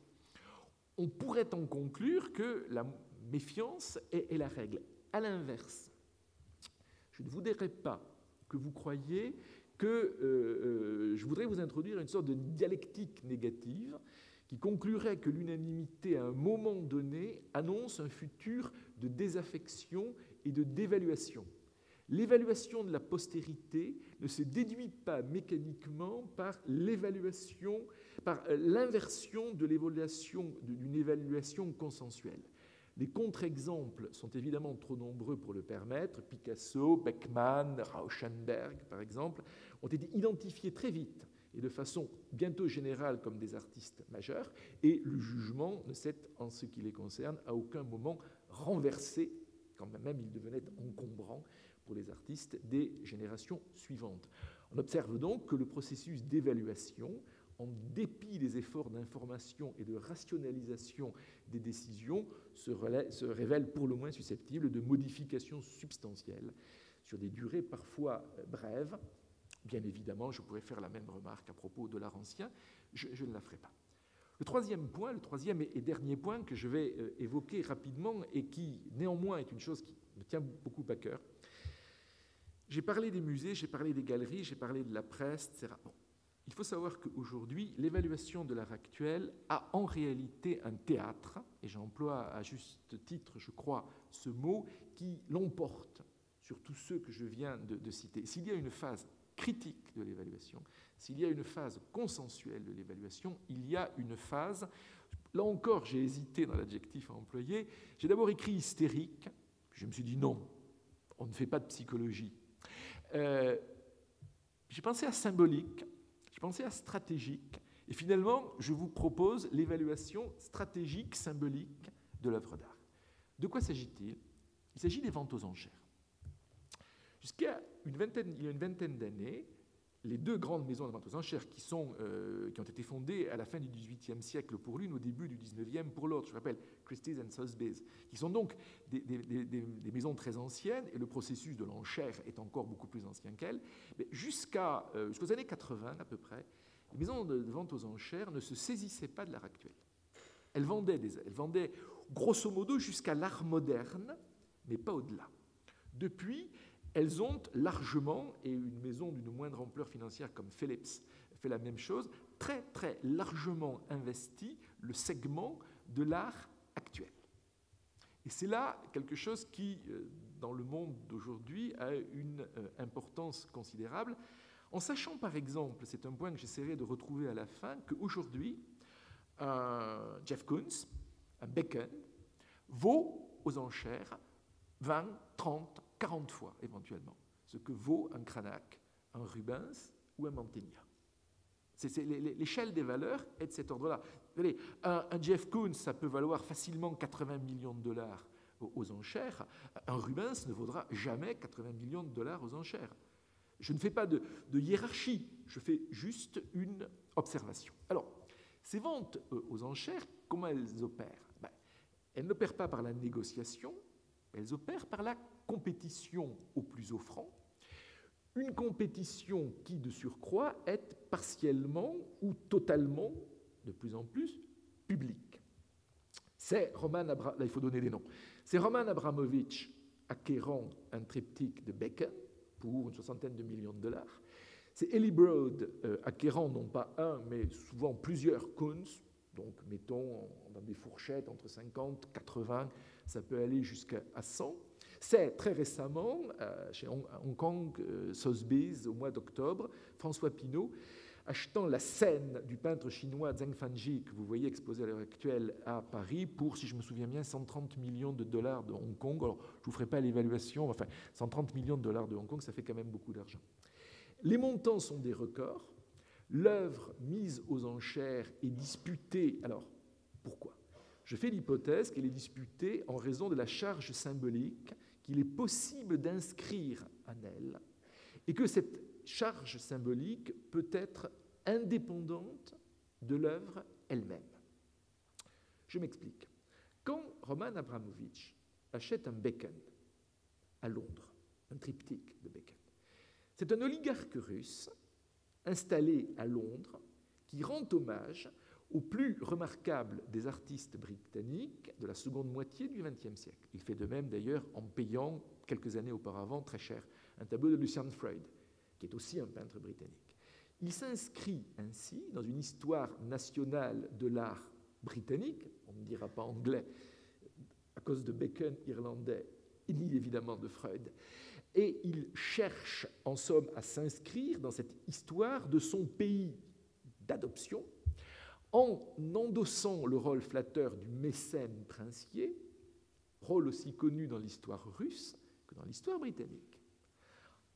On pourrait en conclure que la méfiance est la règle. À l'inverse, je ne voudrais pas que vous croyiez que je voudrais vous introduire une sorte de dialectique négative qui conclurait que l'unanimité, à un moment donné, annonce un futur de désaffection et de dévaluation. L'évaluation de la postérité ne se déduit pas mécaniquement par l'évaluation, par l'inversion de l'évaluation, d'une évaluation consensuelle. Les contre-exemples sont évidemment trop nombreux pour le permettre. Picasso, Beckmann, Rauschenberg, par exemple, ont été identifiés très vite et de façon bientôt générale comme des artistes majeurs, et le jugement ne s'est, en ce qui les concerne, à aucun moment renversé, quand même il devenait encombrant pour les artistes des générations suivantes. On observe donc que le processus d'évaluation, en dépit des efforts d'information et de rationalisation des décisions, se révèle pour le moins susceptible de modifications substantielles sur des durées parfois brèves. Bien évidemment, je pourrais faire la même remarque à propos de l'art ancien, je ne la ferai pas. Le troisième et dernier point que je vais évoquer rapidement et qui néanmoins est une chose qui me tient beaucoup à cœur. J'ai parlé des musées, j'ai parlé des galeries, j'ai parlé de la presse, etc. Bon. Il faut savoir qu'aujourd'hui, l'évaluation de l'art actuel a en réalité un théâtre, et j'emploie à juste titre, je crois, ce mot, qui l'emporte sur tous ceux que je viens de citer. S'il y a une phase critique de l'évaluation, s'il y a une phase consensuelle de l'évaluation, il y a une phase, là encore j'ai hésité dans l'adjectif à employer, j'ai d'abord écrit hystérique, puis je me suis dit non, on ne fait pas de psychologie. J'ai pensé à symbolique, j'ai pensé à stratégique, et finalement, je vous propose l'évaluation stratégique, symbolique de l'œuvre d'art. De quoi s'agit-il? Il s'agit des ventes aux enchères. Il y a une vingtaine d'années, les deux grandes maisons de vente aux enchères qui ont été fondées à la fin du XVIIIe siècle pour l'une, au début du XIXe pour l'autre, je rappelle Christie's and Sotheby's, qui sont donc des maisons très anciennes, et le processus de l'enchère est encore beaucoup plus ancien qu'elles, mais jusqu'aux années 80 à peu près, les maisons de vente aux enchères ne se saisissaient pas de l'art actuel. Elles vendaient grosso modo jusqu'à l'art moderne, mais pas au-delà. Depuis, elles ont largement, et une maison d'une moindre ampleur financière comme Philips fait la même chose, très très largement investi le segment de l'art actuel. Et c'est là quelque chose qui, dans le monde d'aujourd'hui, a une importance considérable, en sachant par exemple, c'est un point que j'essaierai de retrouver à la fin, qu'aujourd'hui, un Jeff Koons, un Becken, vaut aux enchères 20, 30, 40 fois, éventuellement, ce que vaut un Cranach, un Rubens ou un Mantegna. L'échelle des valeurs est de cet ordre-là. Un Jeff Koons, ça peut valoir facilement 80 millions de dollars aux enchères. Un Rubens ne vaudra jamais 80 millions de dollars aux enchères. Je ne fais pas de hiérarchie, je fais juste une observation. Alors, ces ventes aux enchères, comment elles opèrent? Elles n'opèrent pas par la négociation, elles opèrent par la compétition au plus offrant, une compétition qui, de surcroît, est partiellement ou totalement, de plus en plus, publique. C'est là il faut donner des noms. C'est Roman Abramovich acquérant un triptyque de Becken pour une 60aine de millions de dollars. C'est Eli Broad acquérant non pas un, mais souvent plusieurs Koons, donc mettons dans des fourchettes entre 50, 80, ça peut aller jusqu'à 100. C'est très récemment, chez Hong Kong, Sotheby's, au mois d'octobre, François Pinault achetant la scène du peintre chinois Zheng Fanji, que vous voyez exposée à l'heure actuelle à Paris, pour, si je me souviens bien, 130 millions de dollars de Hong Kong. Alors, je ne vous ferai pas l'évaluation, enfin, 130 millions de dollars de Hong Kong, ça fait quand même beaucoup d'argent. Les montants sont des records. L'œuvre mise aux enchères est disputée. Alors, pourquoi ? Je fais l'hypothèse qu'elle est disputée en raison de la charge symbolique qu'il est possible d'inscrire en elle, et que cette charge symbolique peut être indépendante de l'œuvre elle-même. Je m'explique. Quand Roman Abramovich achète un Bacon à Londres, un triptyque de Bacon, c'est un oligarque russe installé à Londres qui rend hommage au plus remarquable des artistes britanniques de la seconde moitié du XXe siècle. Il fait de même d'ailleurs en payant quelques années auparavant très cher un tableau de Lucian Freud, qui est aussi un peintre britannique. Il s'inscrit ainsi dans une histoire nationale de l'art britannique, on ne dira pas anglais à cause de Bacon irlandais, ni évidemment de Freud, et il cherche en somme à s'inscrire dans cette histoire de son pays d'adoption, en endossant le rôle flatteur du mécène princier, rôle aussi connu dans l'histoire russe que dans l'histoire britannique.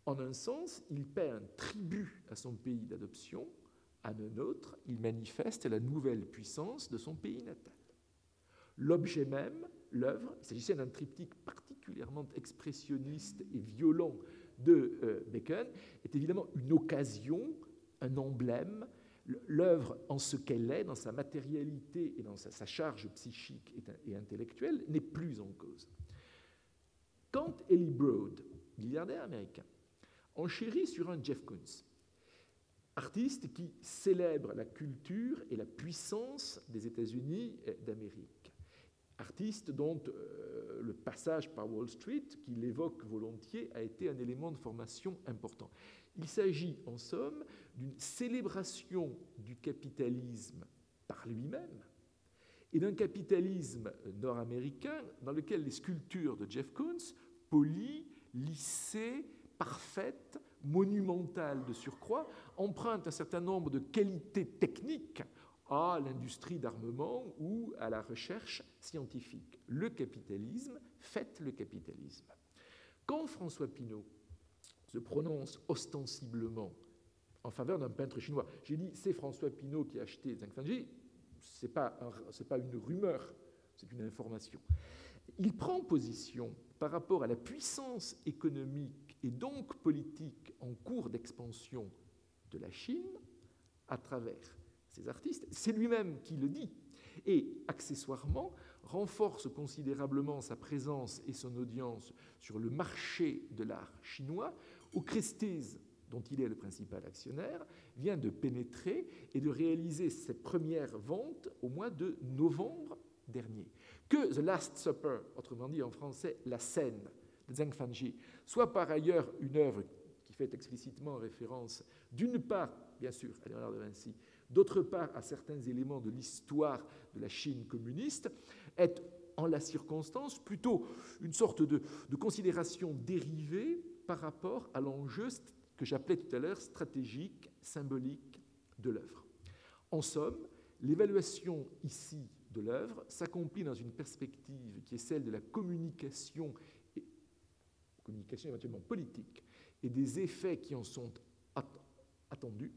En un sens, il paie un tribut à son pays d'adoption, à un autre, il manifeste la nouvelle puissance de son pays natal. L'objet même, l'œuvre, il s'agissait d'un triptyque particulièrement expressionniste et violent de Bacon, est évidemment une occasion, un emblème. L'œuvre, en ce qu'elle est, dans sa matérialité et dans sa charge psychique et intellectuelle, n'est plus en cause. Quand Eli Broad, milliardaire américain, enchérit sur un Jeff Koons, artiste qui célèbre la culture et la puissance des États-Unis d'Amérique, artiste dont le passage par Wall Street, qu'il évoque volontiers, a été un élément de formation important. Il s'agit, en somme, d'une célébration du capitalisme par lui-même et d'un capitalisme nord-américain dans lequel les sculptures de Jeff Koons, polies, lissées, parfaites, monumentales de surcroît, empruntent un certain nombre de qualités techniques à l'industrie d'armement ou à la recherche scientifique. Le capitalisme fête le capitalisme. Quand François Pinault se prononce ostensiblement en faveur d'un peintre chinois, j'ai dit c'est François Pinault qui a acheté Zheng Fanji, ce n'est pas une rumeur, c'est une information. Il prend position par rapport à la puissance économique et donc politique en cours d'expansion de la Chine à travers ces artistes. C'est lui-même qui le dit. Et accessoirement, renforce considérablement sa présence et son audience sur le marché de l'art chinois, où Christie's, dont il est le principal actionnaire, vient de pénétrer et de réaliser ses premières ventes au mois de novembre dernier. Que The Last Supper, autrement dit en français la scène de Zheng Fanji, soit par ailleurs une œuvre qui fait explicitement référence d'une part, bien sûr, à Léonard de Vinci, d'autre part à certains éléments de l'histoire de la Chine communiste, est en la circonstance plutôt une sorte de considération dérivée par rapport à l'enjeu que j'appelais tout à l'heure stratégique, symbolique de l'œuvre. En somme, l'évaluation ici de l'œuvre s'accomplit dans une perspective qui est celle de la communication éventuellement politique, et des effets qui en sont attendus.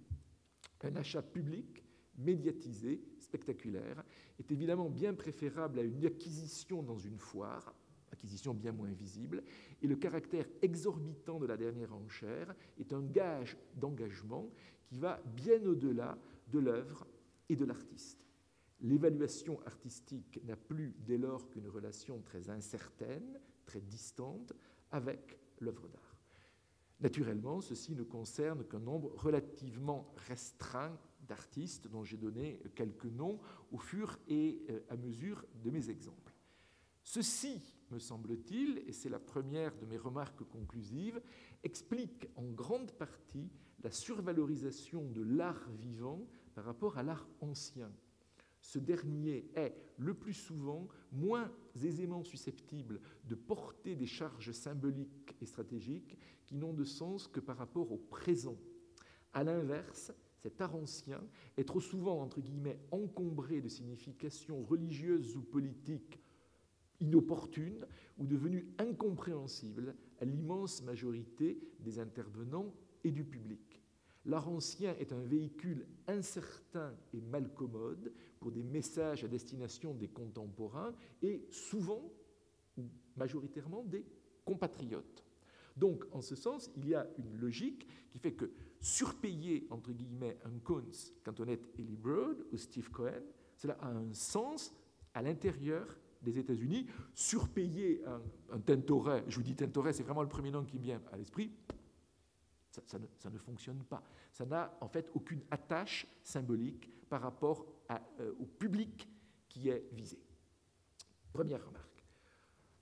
Un achat public, médiatisé, spectaculaire, est évidemment bien préférable à une acquisition dans une foire, acquisition bien moins visible, et le caractère exorbitant de la dernière enchère est un gage d'engagement qui va bien au-delà de l'œuvre et de l'artiste. L'évaluation artistique n'a plus dès lors qu'une relation très incertaine, très distante avec l'œuvre d'art. Naturellement, ceci ne concerne qu'un nombre relativement restreint d'artistes dont j'ai donné quelques noms au fur et à mesure de mes exemples. Ceci, me semble-t-il, et c'est la première de mes remarques conclusives, explique en grande partie la survalorisation de l'art vivant par rapport à l'art ancien. Ce dernier est, le plus souvent, moins aisément susceptible de porter des charges symboliques et stratégiques qui n'ont de sens que par rapport au présent. À l'inverse, cet art ancien, est trop souvent, entre guillemets, encombré de significations religieuses ou politiques inopportunes ou devenues incompréhensibles à l'immense majorité des intervenants et du public. L'art ancien est un véhicule incertain et malcommode pour des messages à destination des contemporains et souvent, ou majoritairement, des compatriotes. Donc, en ce sens, il y a une logique qui fait que surpayer, entre guillemets, un Kunz quand on est Eli Broad ou Steve Cohen, cela a un sens à l'intérieur des États-Unis. Surpayer un Tintoret, je vous dis Tintoret, c'est vraiment le premier nom qui me vient à l'esprit, ça ne fonctionne pas. Ça n'a en fait aucune attache symbolique par rapport au public qui est visé. Première remarque.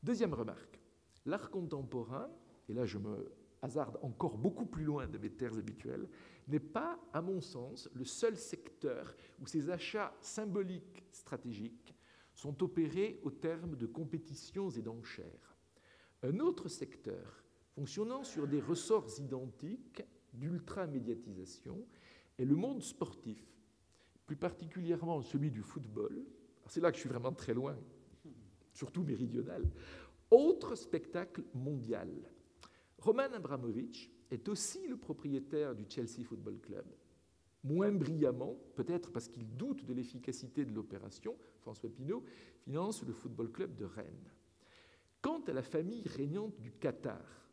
Deuxième remarque. L'art contemporain, et là je me hasarde encore beaucoup plus loin de mes terres habituelles, n'est pas, à mon sens, le seul secteur où ces achats symboliques stratégiques sont opérés au terme de compétitions et d'enchères. Un autre secteur, fonctionnant sur des ressorts identiques d'ultra-médiatisation, est le monde sportif, plus particulièrement celui du football. C'est là que je suis vraiment très loin, surtout méridional. Autre spectacle mondial. Roman Abramovich est aussi le propriétaire du Chelsea Football Club. Moins brillamment, peut-être parce qu'il doute de l'efficacité de l'opération, François Pinault finance le Football Club de Rennes. Quant à la famille régnante du Qatar,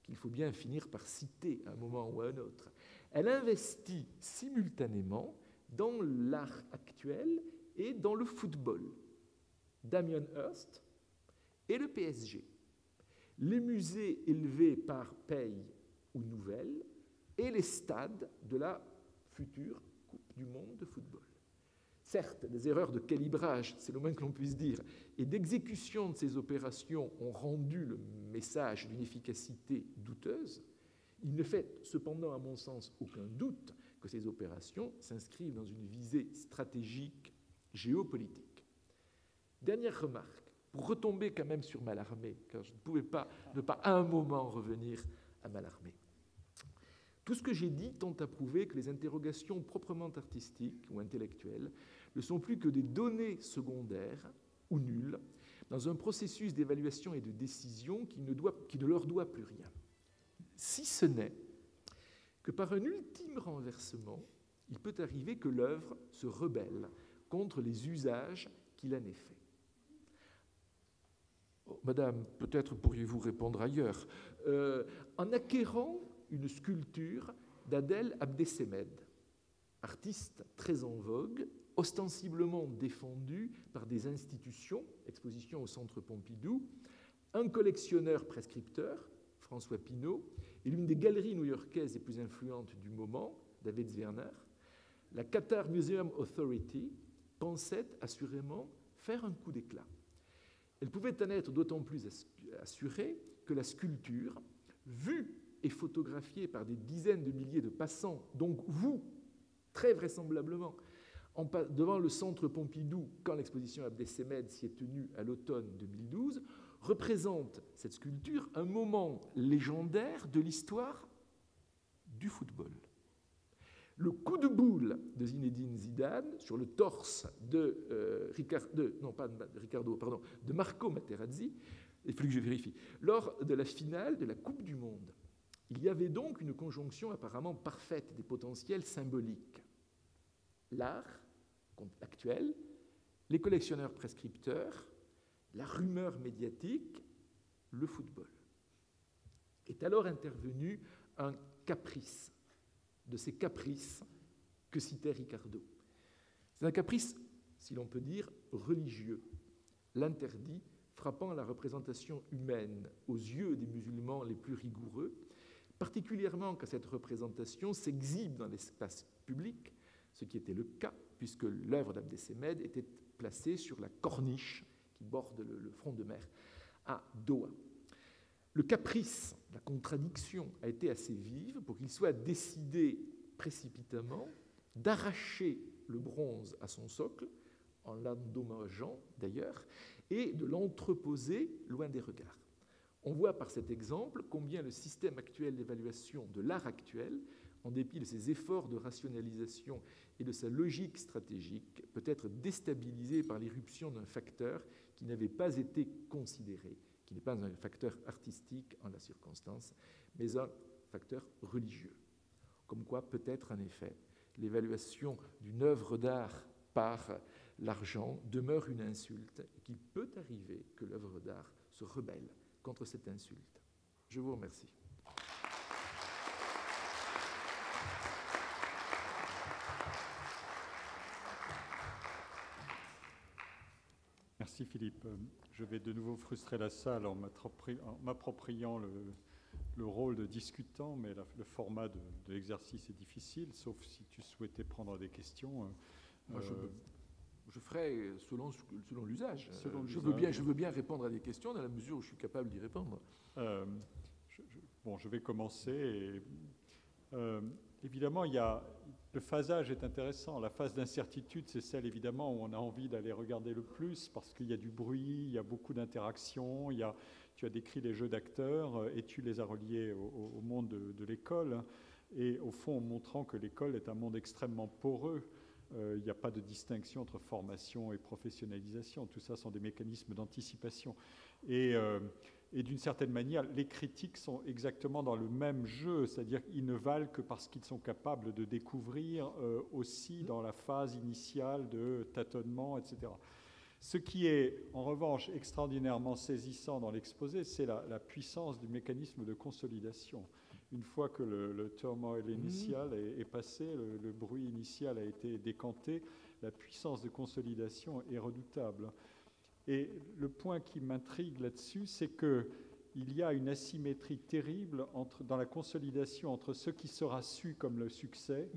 qu'il faut bien finir par citer à un moment ou à un autre, elle investit simultanément dans l'art actuel et dans le football. Damien Hirst et le PSG. Les musées élevés par Paye ou Nouvelle et les stades de la future Coupe du Monde de football. Certes, des erreurs de calibrage, c'est le moins que l'on puisse dire, et d'exécution de ces opérations ont rendu le message d'une efficacité douteuse. Il ne fait cependant, à mon sens, aucun doute que ces opérations s'inscrivent dans une visée stratégique géopolitique. Dernière remarque, pour retomber quand même sur Mallarmé, car je ne pouvais pas ne pas à un moment revenir à Mallarmé. Tout ce que j'ai dit tend à prouver que les interrogations proprement artistiques ou intellectuelles ne sont plus que des données secondaires ou nulles dans un processus d'évaluation et de décision qui ne leur doit plus rien. Si ce n'est que par un ultime renversement, il peut arriver que l'œuvre se rebelle contre les usages qu'il en est fait. Oh, Madame, peut-être pourriez-vous répondre ailleurs. En acquérant une sculpture d'Adel Abdessemed, artiste très en vogue, ostensiblement défendu par des institutions, exposition au Centre Pompidou, un collectionneur prescripteur, François Pinault, et l'une des galeries new-yorkaises les plus influentes du moment, David Zwirner, la Qatar Museum Authority pensait assurément faire un coup d'éclat. Elle pouvait en être d'autant plus assurée que la sculpture, vue et photographiée par des dizaines de milliers de passants, donc vous, très vraisemblablement, devant le Centre Pompidou, quand l'exposition Abdessemed s'y est tenue à l'automne 2012, représente cette sculpture un moment légendaire de l'histoire du football. Le coup de boule de Zinedine Zidane sur le torse de Marco Materazzi, il faut que je vérifie, lors de la finale de la Coupe du Monde. Il y avait donc une conjonction apparemment parfaite des potentiels symboliques. L'art actuel, les collectionneurs prescripteurs, la rumeur médiatique, le football. Est alors intervenu un caprice, de ces caprices que citait Ricardo. C'est un caprice, si l'on peut dire, religieux. L'interdit frappant la représentation humaine aux yeux des musulmans les plus rigoureux, particulièrement quand cette représentation s'exhibe dans l'espace public, ce qui était le cas, puisque l'œuvre d'Abdessemed était placée sur la corniche qui borde le front de mer à Doha. Le caprice, la contradiction, a été assez vive pour qu'il soit décidé précipitamment d'arracher le bronze à son socle, en l'endommageant d'ailleurs, et de l'entreposer loin des regards. On voit par cet exemple combien le système actuel d'évaluation de l'art actuel en dépit de ses efforts de rationalisation et de sa logique stratégique, peut être déstabilisé par l'irruption d'un facteur qui n'avait pas été considéré, qui n'est pas un facteur artistique en la circonstance, mais un facteur religieux. Comme quoi, peut-être en effet, l'évaluation d'une œuvre d'art par l'argent demeure une insulte et qu'il peut arriver que l'œuvre d'art se rebelle contre cette insulte. Je vous remercie. Merci Philippe. Je vais de nouveau frustrer la salle en m'appropriant le rôle de discutant, mais le format de l'exercice est difficile, sauf si tu souhaitais prendre des questions. Moi, je ferai selon l'usage. Je veux bien répondre à des questions dans la mesure où je suis capable d'y répondre. Je vais commencer. Évidemment, le phasage est intéressant. La phase d'incertitude, c'est celle évidemment où on a envie d'aller regarder le plus parce qu'il y a du bruit, il y a beaucoup d'interactions, tu as décrit les jeux d'acteurs et tu les as reliés au monde de l'école. Et au fond, en montrant que l'école est un monde extrêmement poreux, il n'y a pas de distinction entre formation et professionnalisation. Tout ça sont des mécanismes d'anticipation. Et d'une certaine manière, les critiques sont exactement dans le même jeu, c'est-à-dire qu'ils ne valent que parce qu'ils sont capables de découvrir aussi dans la phase initiale de tâtonnement, etc. Ce qui est, en revanche, extraordinairement saisissant dans l'exposé, c'est la puissance du mécanisme de consolidation. Une fois que le turmoil initial est passé, le bruit initial a été décanté, la puissance de consolidation est redoutable. Et le point qui m'intrigue là-dessus, c'est qu'il y a une asymétrie terrible dans la consolidation entre ce qui sera su comme le succès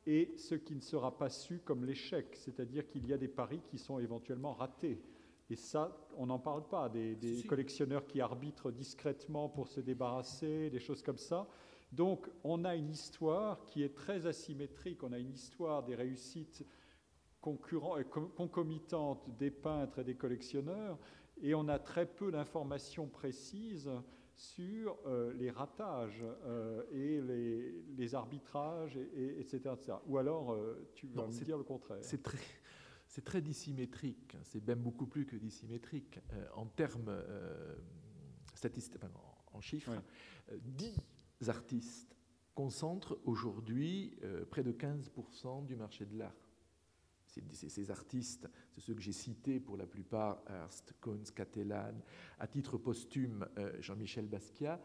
et ce qui ne sera pas su comme l'échec. C'est-à-dire qu'il y a des paris qui sont éventuellement ratés. Et ça, on n'en parle pas, des collectionneurs qui arbitrent discrètement pour se débarrasser, des choses comme ça. Donc, on a une histoire qui est très asymétrique. On a une histoire des réussites concomitantes des peintres et des collectionneurs, et on a très peu d'informations précises sur les ratages et les arbitrages, etc., etc. Ou alors, tu vas me dire le contraire. C'est très dissymétrique, c'est même beaucoup plus que dissymétrique. En termes statistiques, en chiffres, oui. 10 artistes concentrent aujourd'hui près de 15% du marché de l'art. Ces artistes, c'est ceux que j'ai cités pour la plupart, Hearst, Koons, Cattelan, à titre posthume Jean-Michel Basquiat,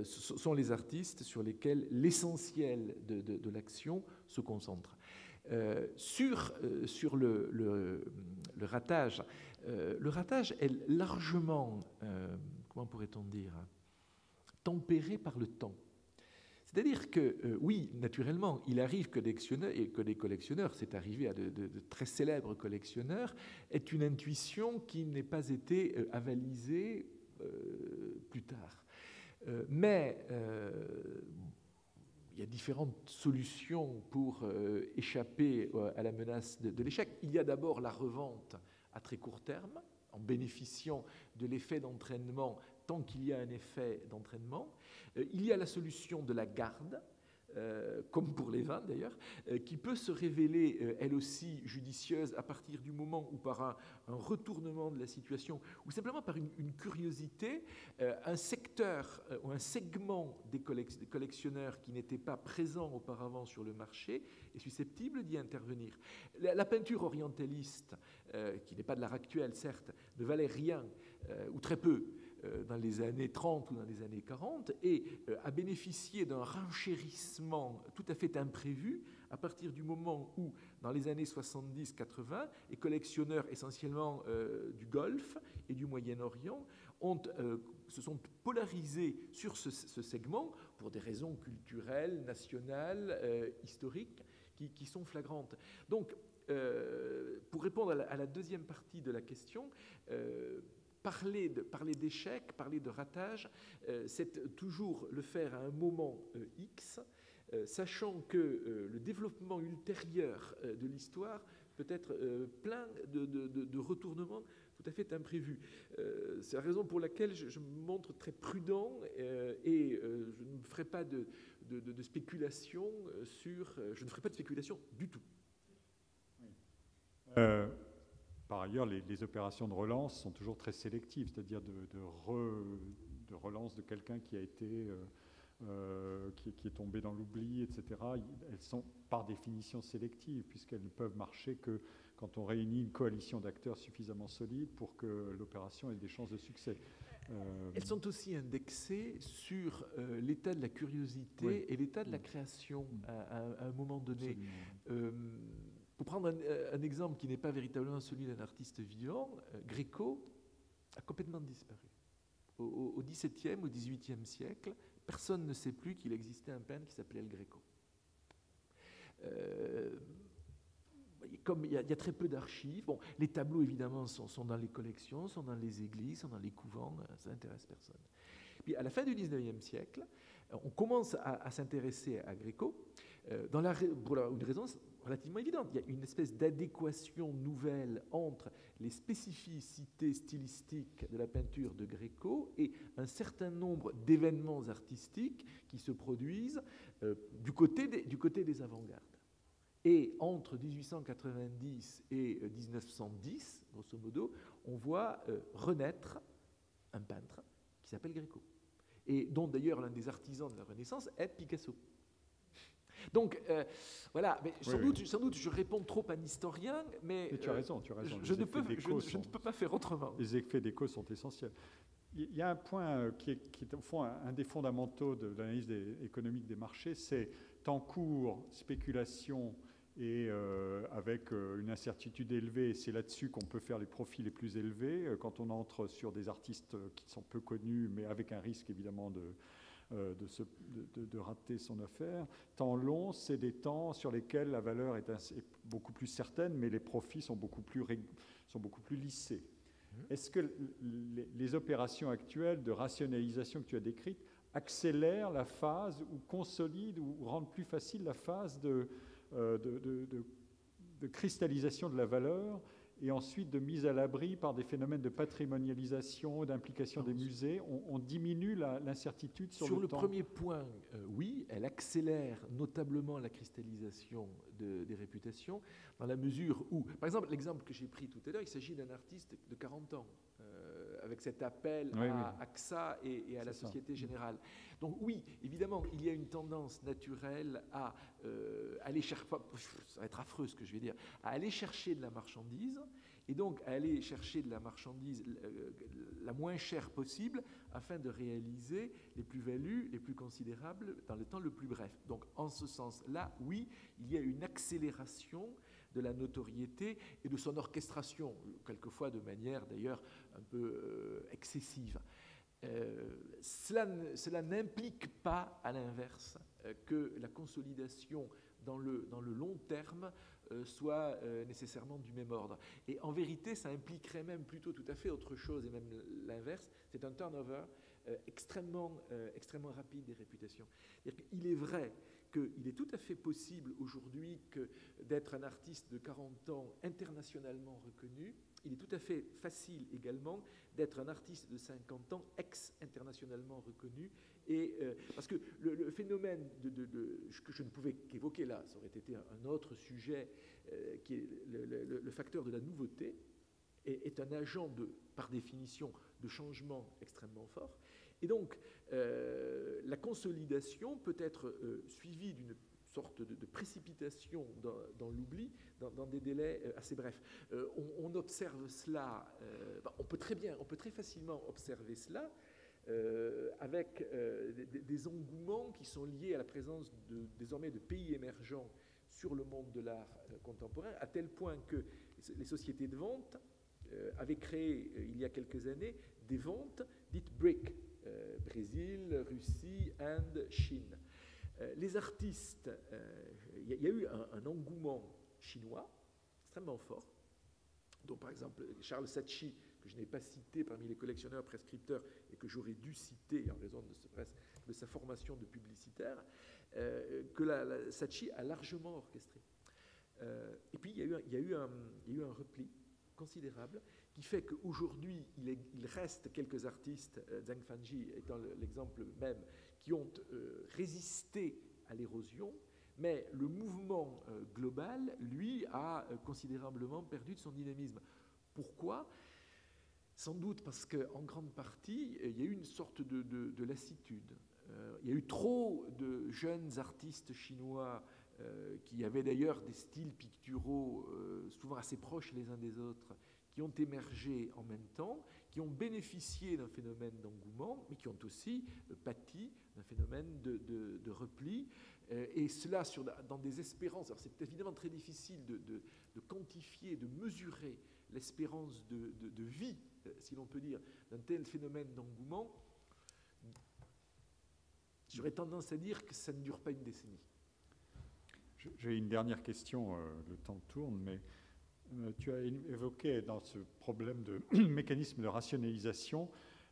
sont les artistes sur lesquels l'essentiel de l'action se concentre. Sur le ratage, est largement, comment pourrait-on dire, tempéré par le temps. C'est-à-dire que, oui, naturellement, il arrive que des collectionneurs, c'est arrivé à de très célèbres collectionneurs, aient une intuition qui n'ait pas été avalisée plus tard. Mais il y a différentes solutions pour échapper à la menace de l'échec. Il y a d'abord la revente à très court terme, en bénéficiant de l'effet d'entraînement tant qu'il y a un effet d'entraînement. Il y a la solution de la garde, comme pour les vins d'ailleurs, qui peut se révéler elle aussi judicieuse à partir du moment où par un retournement de la situation, ou simplement par une curiosité, un secteur ou un segment des collectionneurs qui n'étaient pas présents auparavant sur le marché est susceptible d'y intervenir. La peinture orientaliste, qui n'est pas de l'art actuel certes, ne valait rien, ou très peu, dans les années 30 ou dans les années 40 et a bénéficié d'un renchérissement tout à fait imprévu à partir du moment où, dans les années 70-80, les collectionneurs essentiellement du Golfe et du Moyen-Orient se sont polarisés sur ce segment pour des raisons culturelles, nationales, historiques qui sont flagrantes. Donc, pour répondre à la deuxième partie de la question, parler d'échec, parler de ratage, c'est toujours le faire à un moment X, sachant que le développement ultérieur de l'histoire peut être plein de retournements tout à fait imprévu. C'est la raison pour laquelle je me montre très prudent et je ne ferai pas de spéculation je ne ferai pas de spéculation du tout. Par ailleurs, les opérations de relance sont toujours très sélectives, c'est-à-dire de relance de quelqu'un qui a été qui est tombé dans l'oubli, etc. Elles sont par définition sélectives, puisqu'elles ne peuvent marcher que quand on réunit une coalition d'acteurs suffisamment solide pour que l'opération ait des chances de succès. Elles sont aussi indexées sur l'état de la curiosité et l'état de la création à un moment donné. Pour prendre un exemple qui n'est pas véritablement celui d'un artiste vivant, Gréco a complètement disparu. Au XVIIe, au XVIIIe siècle, personne ne sait plus qu'il existait un peintre qui s'appelait El Greco. Comme il y a très peu d'archives, bon, les tableaux évidemment sont dans les collections, sont dans les églises, sont dans les couvents, ça n'intéresse personne. Puis à la fin du XIXe siècle, on commence à s'intéresser à Gréco pour une raison relativement évidente. Il y a une espèce d'adéquation nouvelle entre les spécificités stylistiques de la peinture de Gréco et un certain nombre d'événements artistiques qui se produisent du côté des avant-gardes. Et entre 1890 et 1910, grosso modo, on voit renaître un peintre qui s'appelle Gréco, et dont d'ailleurs l'un des artisans de la Renaissance est Picasso. Donc voilà, mais sans doute je réponds trop à un historien, mais tu as raison. Je ne peux pas faire autrement. Les effets d'écho sont essentiels. Il y a un point qui est au fond un des fondamentaux de l'analyse économique des marchés, c'est temps court, spéculation et avec une incertitude élevée. C'est là-dessus qu'on peut faire les profits les plus élevés quand on entre sur des artistes qui sont peu connus, mais avec un risque évidemment de rater son affaire. Temps long, c'est des temps sur lesquels la valeur est beaucoup plus certaine, mais les profits sont beaucoup plus lissés. Est-ce que les opérations actuelles de rationalisation que tu as décrites accélèrent la phase ou consolident ou rendent plus facile la phase de cristallisation de la valeur et ensuite de mise à l'abri par des phénomènes de patrimonialisation, d'implication des musées? On diminue l'incertitude sur le temps. Sur le premier point, oui, elle accélère notablement la cristallisation des réputations, dans la mesure où, par exemple, l'exemple que j'ai pris tout à l'heure, il s'agit d'un artiste de 40 ans, avec cet appel à AXA et à la Société Générale. Donc oui, évidemment, il y a une tendance naturelle à aller chercher, ça va être affreux ce que je vais dire, à aller chercher de la marchandise, et donc à aller chercher de la marchandise la moins chère possible afin de réaliser les plus-values les plus considérables dans le temps le plus bref. Donc en ce sens-là, oui, il y a une accélération de la notoriété et de son orchestration, quelquefois de manière d'ailleurs un peu excessive. Cela n'implique pas, à l'inverse, que la consolidation dans le long terme soit nécessairement du même ordre. Et en vérité, ça impliquerait même plutôt tout à fait autre chose, et même l'inverse, c'est un turnover extrêmement rapide des réputations. Il est vrai qu'il est tout à fait possible aujourd'hui d'être un artiste de 40 ans internationalement reconnu. Il est tout à fait facile également d'être un artiste de 50 ans ex-internationalement reconnu. Et, parce que le phénomène que je ne pouvais qu'évoquer là, ça aurait été un autre sujet, qui est le facteur de la nouveauté, est un agent par définition de changement extrêmement fort. Et donc, la consolidation peut être suivie d'une sorte de précipitation dans l'oubli, dans des délais assez brefs. On observe cela, on peut très facilement observer cela avec des engouements qui sont liés à la présence désormais de pays émergents sur le monde de l'art contemporain, à tel point que les sociétés de vente avaient créé, il y a quelques années, des ventes dites BRIC, Brésil, Russie, Inde, Chine. Les artistes, il y a eu un engouement chinois extrêmement fort, dont par exemple Charles Saatchi, que je n'ai pas cité parmi les collectionneurs prescripteurs et que j'aurais dû citer en raison de sa formation de publicitaire, que Saatchi a largement orchestré. Et puis il y a eu un repli considérable qui fait qu'aujourd'hui, il reste quelques artistes, Zhang Fanji étant l'exemple même, qui ont résisté à l'érosion, mais le mouvement global, lui, a considérablement perdu de son dynamisme. Pourquoi ? Sans doute parce qu'en grande partie, il y a eu une sorte de lassitude. Il y a eu trop de jeunes artistes chinois qui avaient d'ailleurs des styles picturaux souvent assez proches les uns des autres, qui ont émergé en même temps, qui ont bénéficié d'un phénomène d'engouement, mais qui ont aussi pâti d'un phénomène de repli. Et cela dans des espérances. Alors c'est évidemment très difficile de quantifier, de mesurer l'espérance de vie, si l'on peut dire, d'un tel phénomène d'engouement. J'aurais tendance à dire que ça ne dure pas une décennie. J'ai une dernière question, le temps tourne, mais tu as évoqué dans ce problème de mécanisme de rationalisation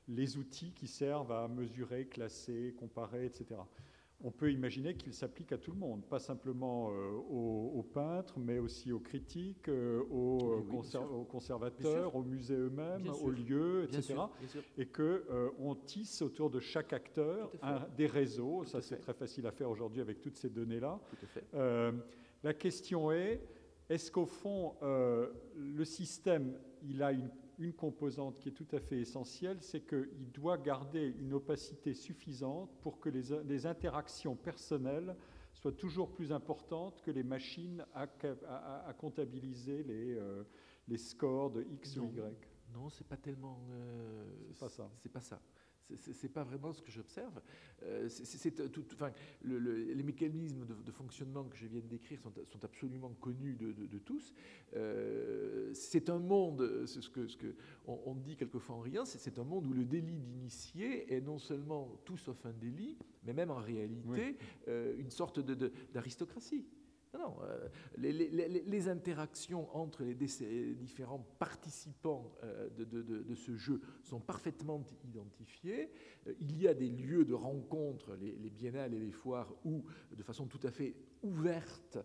les outils qui servent à mesurer, classer, comparer, etc. On peut imaginer qu'ils s'appliquent à tout le monde, pas simplement aux peintres, mais aussi aux critiques, aux conservateurs, aux musées eux-mêmes, aux lieux, etc. Bien sûr. Et qu'on tisse autour de chaque acteur des réseaux. Ça, c'est très facile à faire aujourd'hui avec toutes ces données-là. Tout à fait. La question est-ce qu'au fond, le système, il a une composante qui est tout à fait essentielle, c'est qu'il doit garder une opacité suffisante pour que les interactions personnelles soient toujours plus importantes que les machines à comptabiliser les scores de X ou Y. Non, c'est pas tellement... c'est pas ça. C'est pas ça. C'est pas vraiment ce que j'observe. Les mécanismes de fonctionnement que je viens de décrire sont absolument connus de tous. C'est un monde, c'est ce que on dit quelquefois en riant, c'est un monde où le délit d'initié est non seulement tout sauf un délit, mais même en réalité une sorte d'aristocratie. Non, les interactions entre les différents participants de ce jeu sont parfaitement identifiées. Il y a des lieux de rencontre, les biennales et les foires, où, de façon tout à fait ouverte,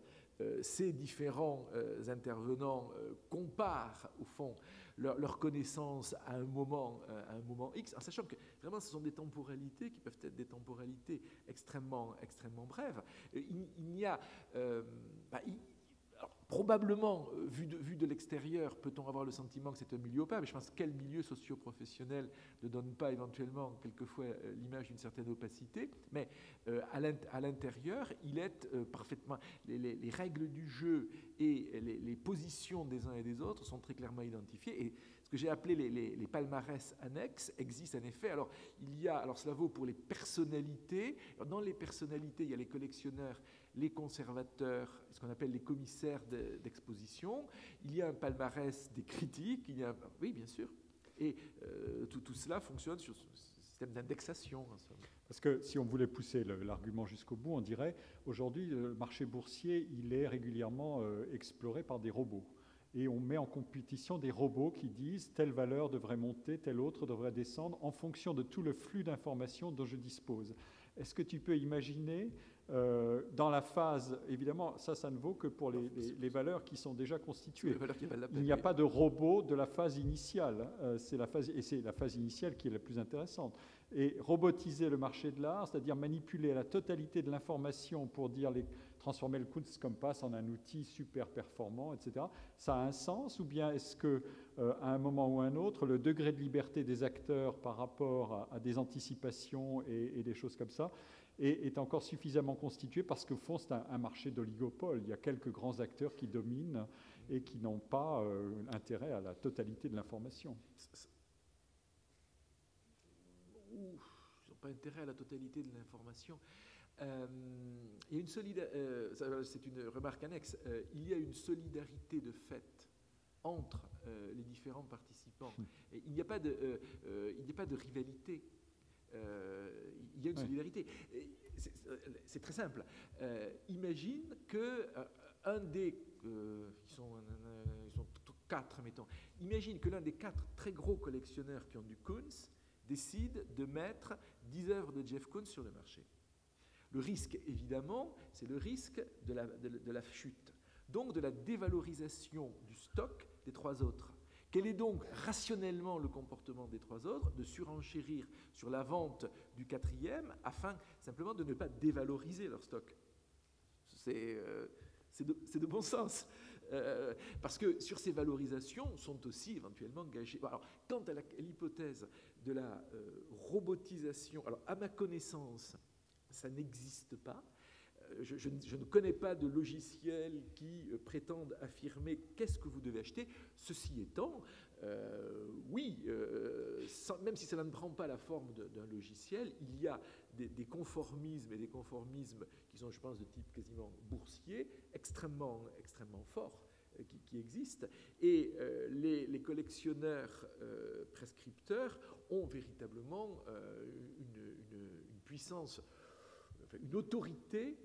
ces différents intervenants comparent, au fond, leur connaissance à un moment X, en sachant que vraiment ce sont des temporalités qui peuvent être des temporalités extrêmement brèves. Il n'y a... alors, probablement, vu de l'extérieur, peut-on avoir le sentiment que c'est un milieu opaque, mais je pense que quel milieu socio-professionnel ne donne pas éventuellement quelquefois l'image d'une certaine opacité, mais à l'intérieur, il est parfaitement... Les règles du jeu et les positions des uns et des autres sont très clairement identifiées, et ce que j'ai appelé les palmarès annexes existent en effet. Alors, cela vaut pour les personnalités. Alors, dans les personnalités, il y a les collectionneurs, les conservateurs, ce qu'on appelle les commissaires d'exposition. Il y a un palmarès des critiques, oui, bien sûr. Et tout cela fonctionne sur ce système d'indexation. Parce que si on voulait pousser l'argument jusqu'au bout, on dirait aujourd'hui, le marché boursier, il est régulièrement exploré par des robots. Et on met en compétition des robots qui disent telle valeur devrait monter, telle autre devrait descendre en fonction de tout le flux d'informations dont je dispose. Est-ce que tu peux imaginer dans la phase, évidemment, ça ne vaut que pour les valeurs qui sont déjà constituées. Il n'y a pas de robot de la phase initiale. C'est la phase initiale qui est la plus intéressante. Et robotiser le marché de l'art, c'est-à-dire manipuler la totalité de l'information pour transformer le Kunstkompass en un outil super performant, etc. Ça a un sens, ou bien est-ce que, à un moment ou à un autre, le degré de liberté des acteurs par rapport à des anticipations et des choses comme ça est encore suffisamment constitué, parce qu'au fond, c'est un marché d'oligopole. Il y a quelques grands acteurs qui dominent et qui n'ont pas intérêt à la totalité de l'information. Ils n'ont pas intérêt à la totalité de l'information. Il y a une c'est une remarque annexe. Il y a une solidarité de fait entre les différents participants. Et il n'y a pas de rivalité. Il y a une solidarité. C'est très simple. Imagine que un des... ils sont 4, mettons. Imagine que l'un des 4 très gros collectionneurs qui ont du Koons décide de mettre 10 œuvres de Jeff Koons sur le marché. Le risque, évidemment, c'est le risque de la chute, donc de la dévalorisation du stock des 3 autres, Quel est donc rationnellement le comportement des trois autres? De surenchérir sur la vente du quatrième afin simplement de ne pas dévaloriser leur stock. C'est de bon sens. Parce que sur ces valorisations sont aussi éventuellement gagées. Alors, quant à l'hypothèse de la robotisation, alors à ma connaissance, ça n'existe pas. Je ne connais pas de logiciel qui prétende affirmer qu'est-ce que vous devez acheter. Ceci étant, oui, même si cela ne prend pas la forme d'un logiciel, il y a des conformismes et des conformismes qui sont, je pense, de type quasiment boursier, extrêmement forts, qui existent. Et les collectionneurs prescripteurs ont véritablement une puissance, enfin, une autorité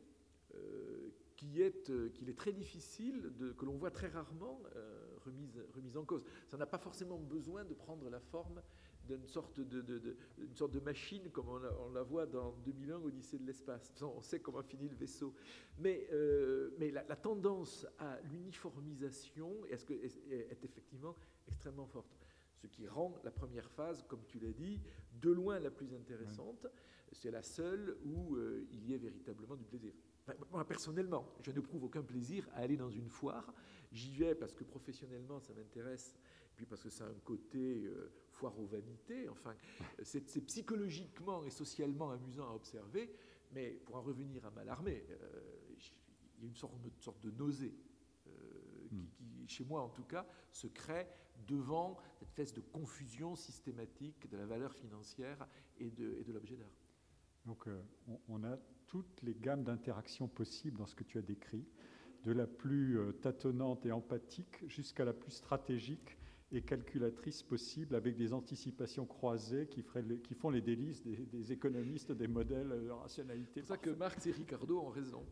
qu'il est très difficile, que l'on voit très rarement remise en cause. Ça n'a pas forcément besoin de prendre la forme d'une sorte de machine comme on la voit dans 2001, Odyssée de l'espace. On sait comment finit le vaisseau. Mais la tendance à l'uniformisation est effectivement extrêmement forte. Ce qui rend la première phase, comme tu l'as dit, de loin la plus intéressante. C'est la seule où il y ait véritablement du plaisir. Moi, personnellement, je n'éprouve aucun plaisir à aller dans une foire. J'y vais parce que professionnellement, ça m'intéresse, puis parce que ça a un côté foire aux vanités. Enfin, c'est psychologiquement et socialement amusant à observer, mais pour en revenir à Mallarmé, il y a une sorte de nausée qui, chez moi en tout cas, se crée devant cette espèce de confusion systématique de la valeur financière et de l'objet d'art. Donc, on a toutes les gammes d'interactions possibles dans ce que tu as décrit, de la plus tâtonnante et empathique jusqu'à la plus stratégique et calculatrice possible, avec des anticipations croisées qui font les délices des économistes des modèles de rationalité. C'est pour ça que Marx et Ricardo ont raison.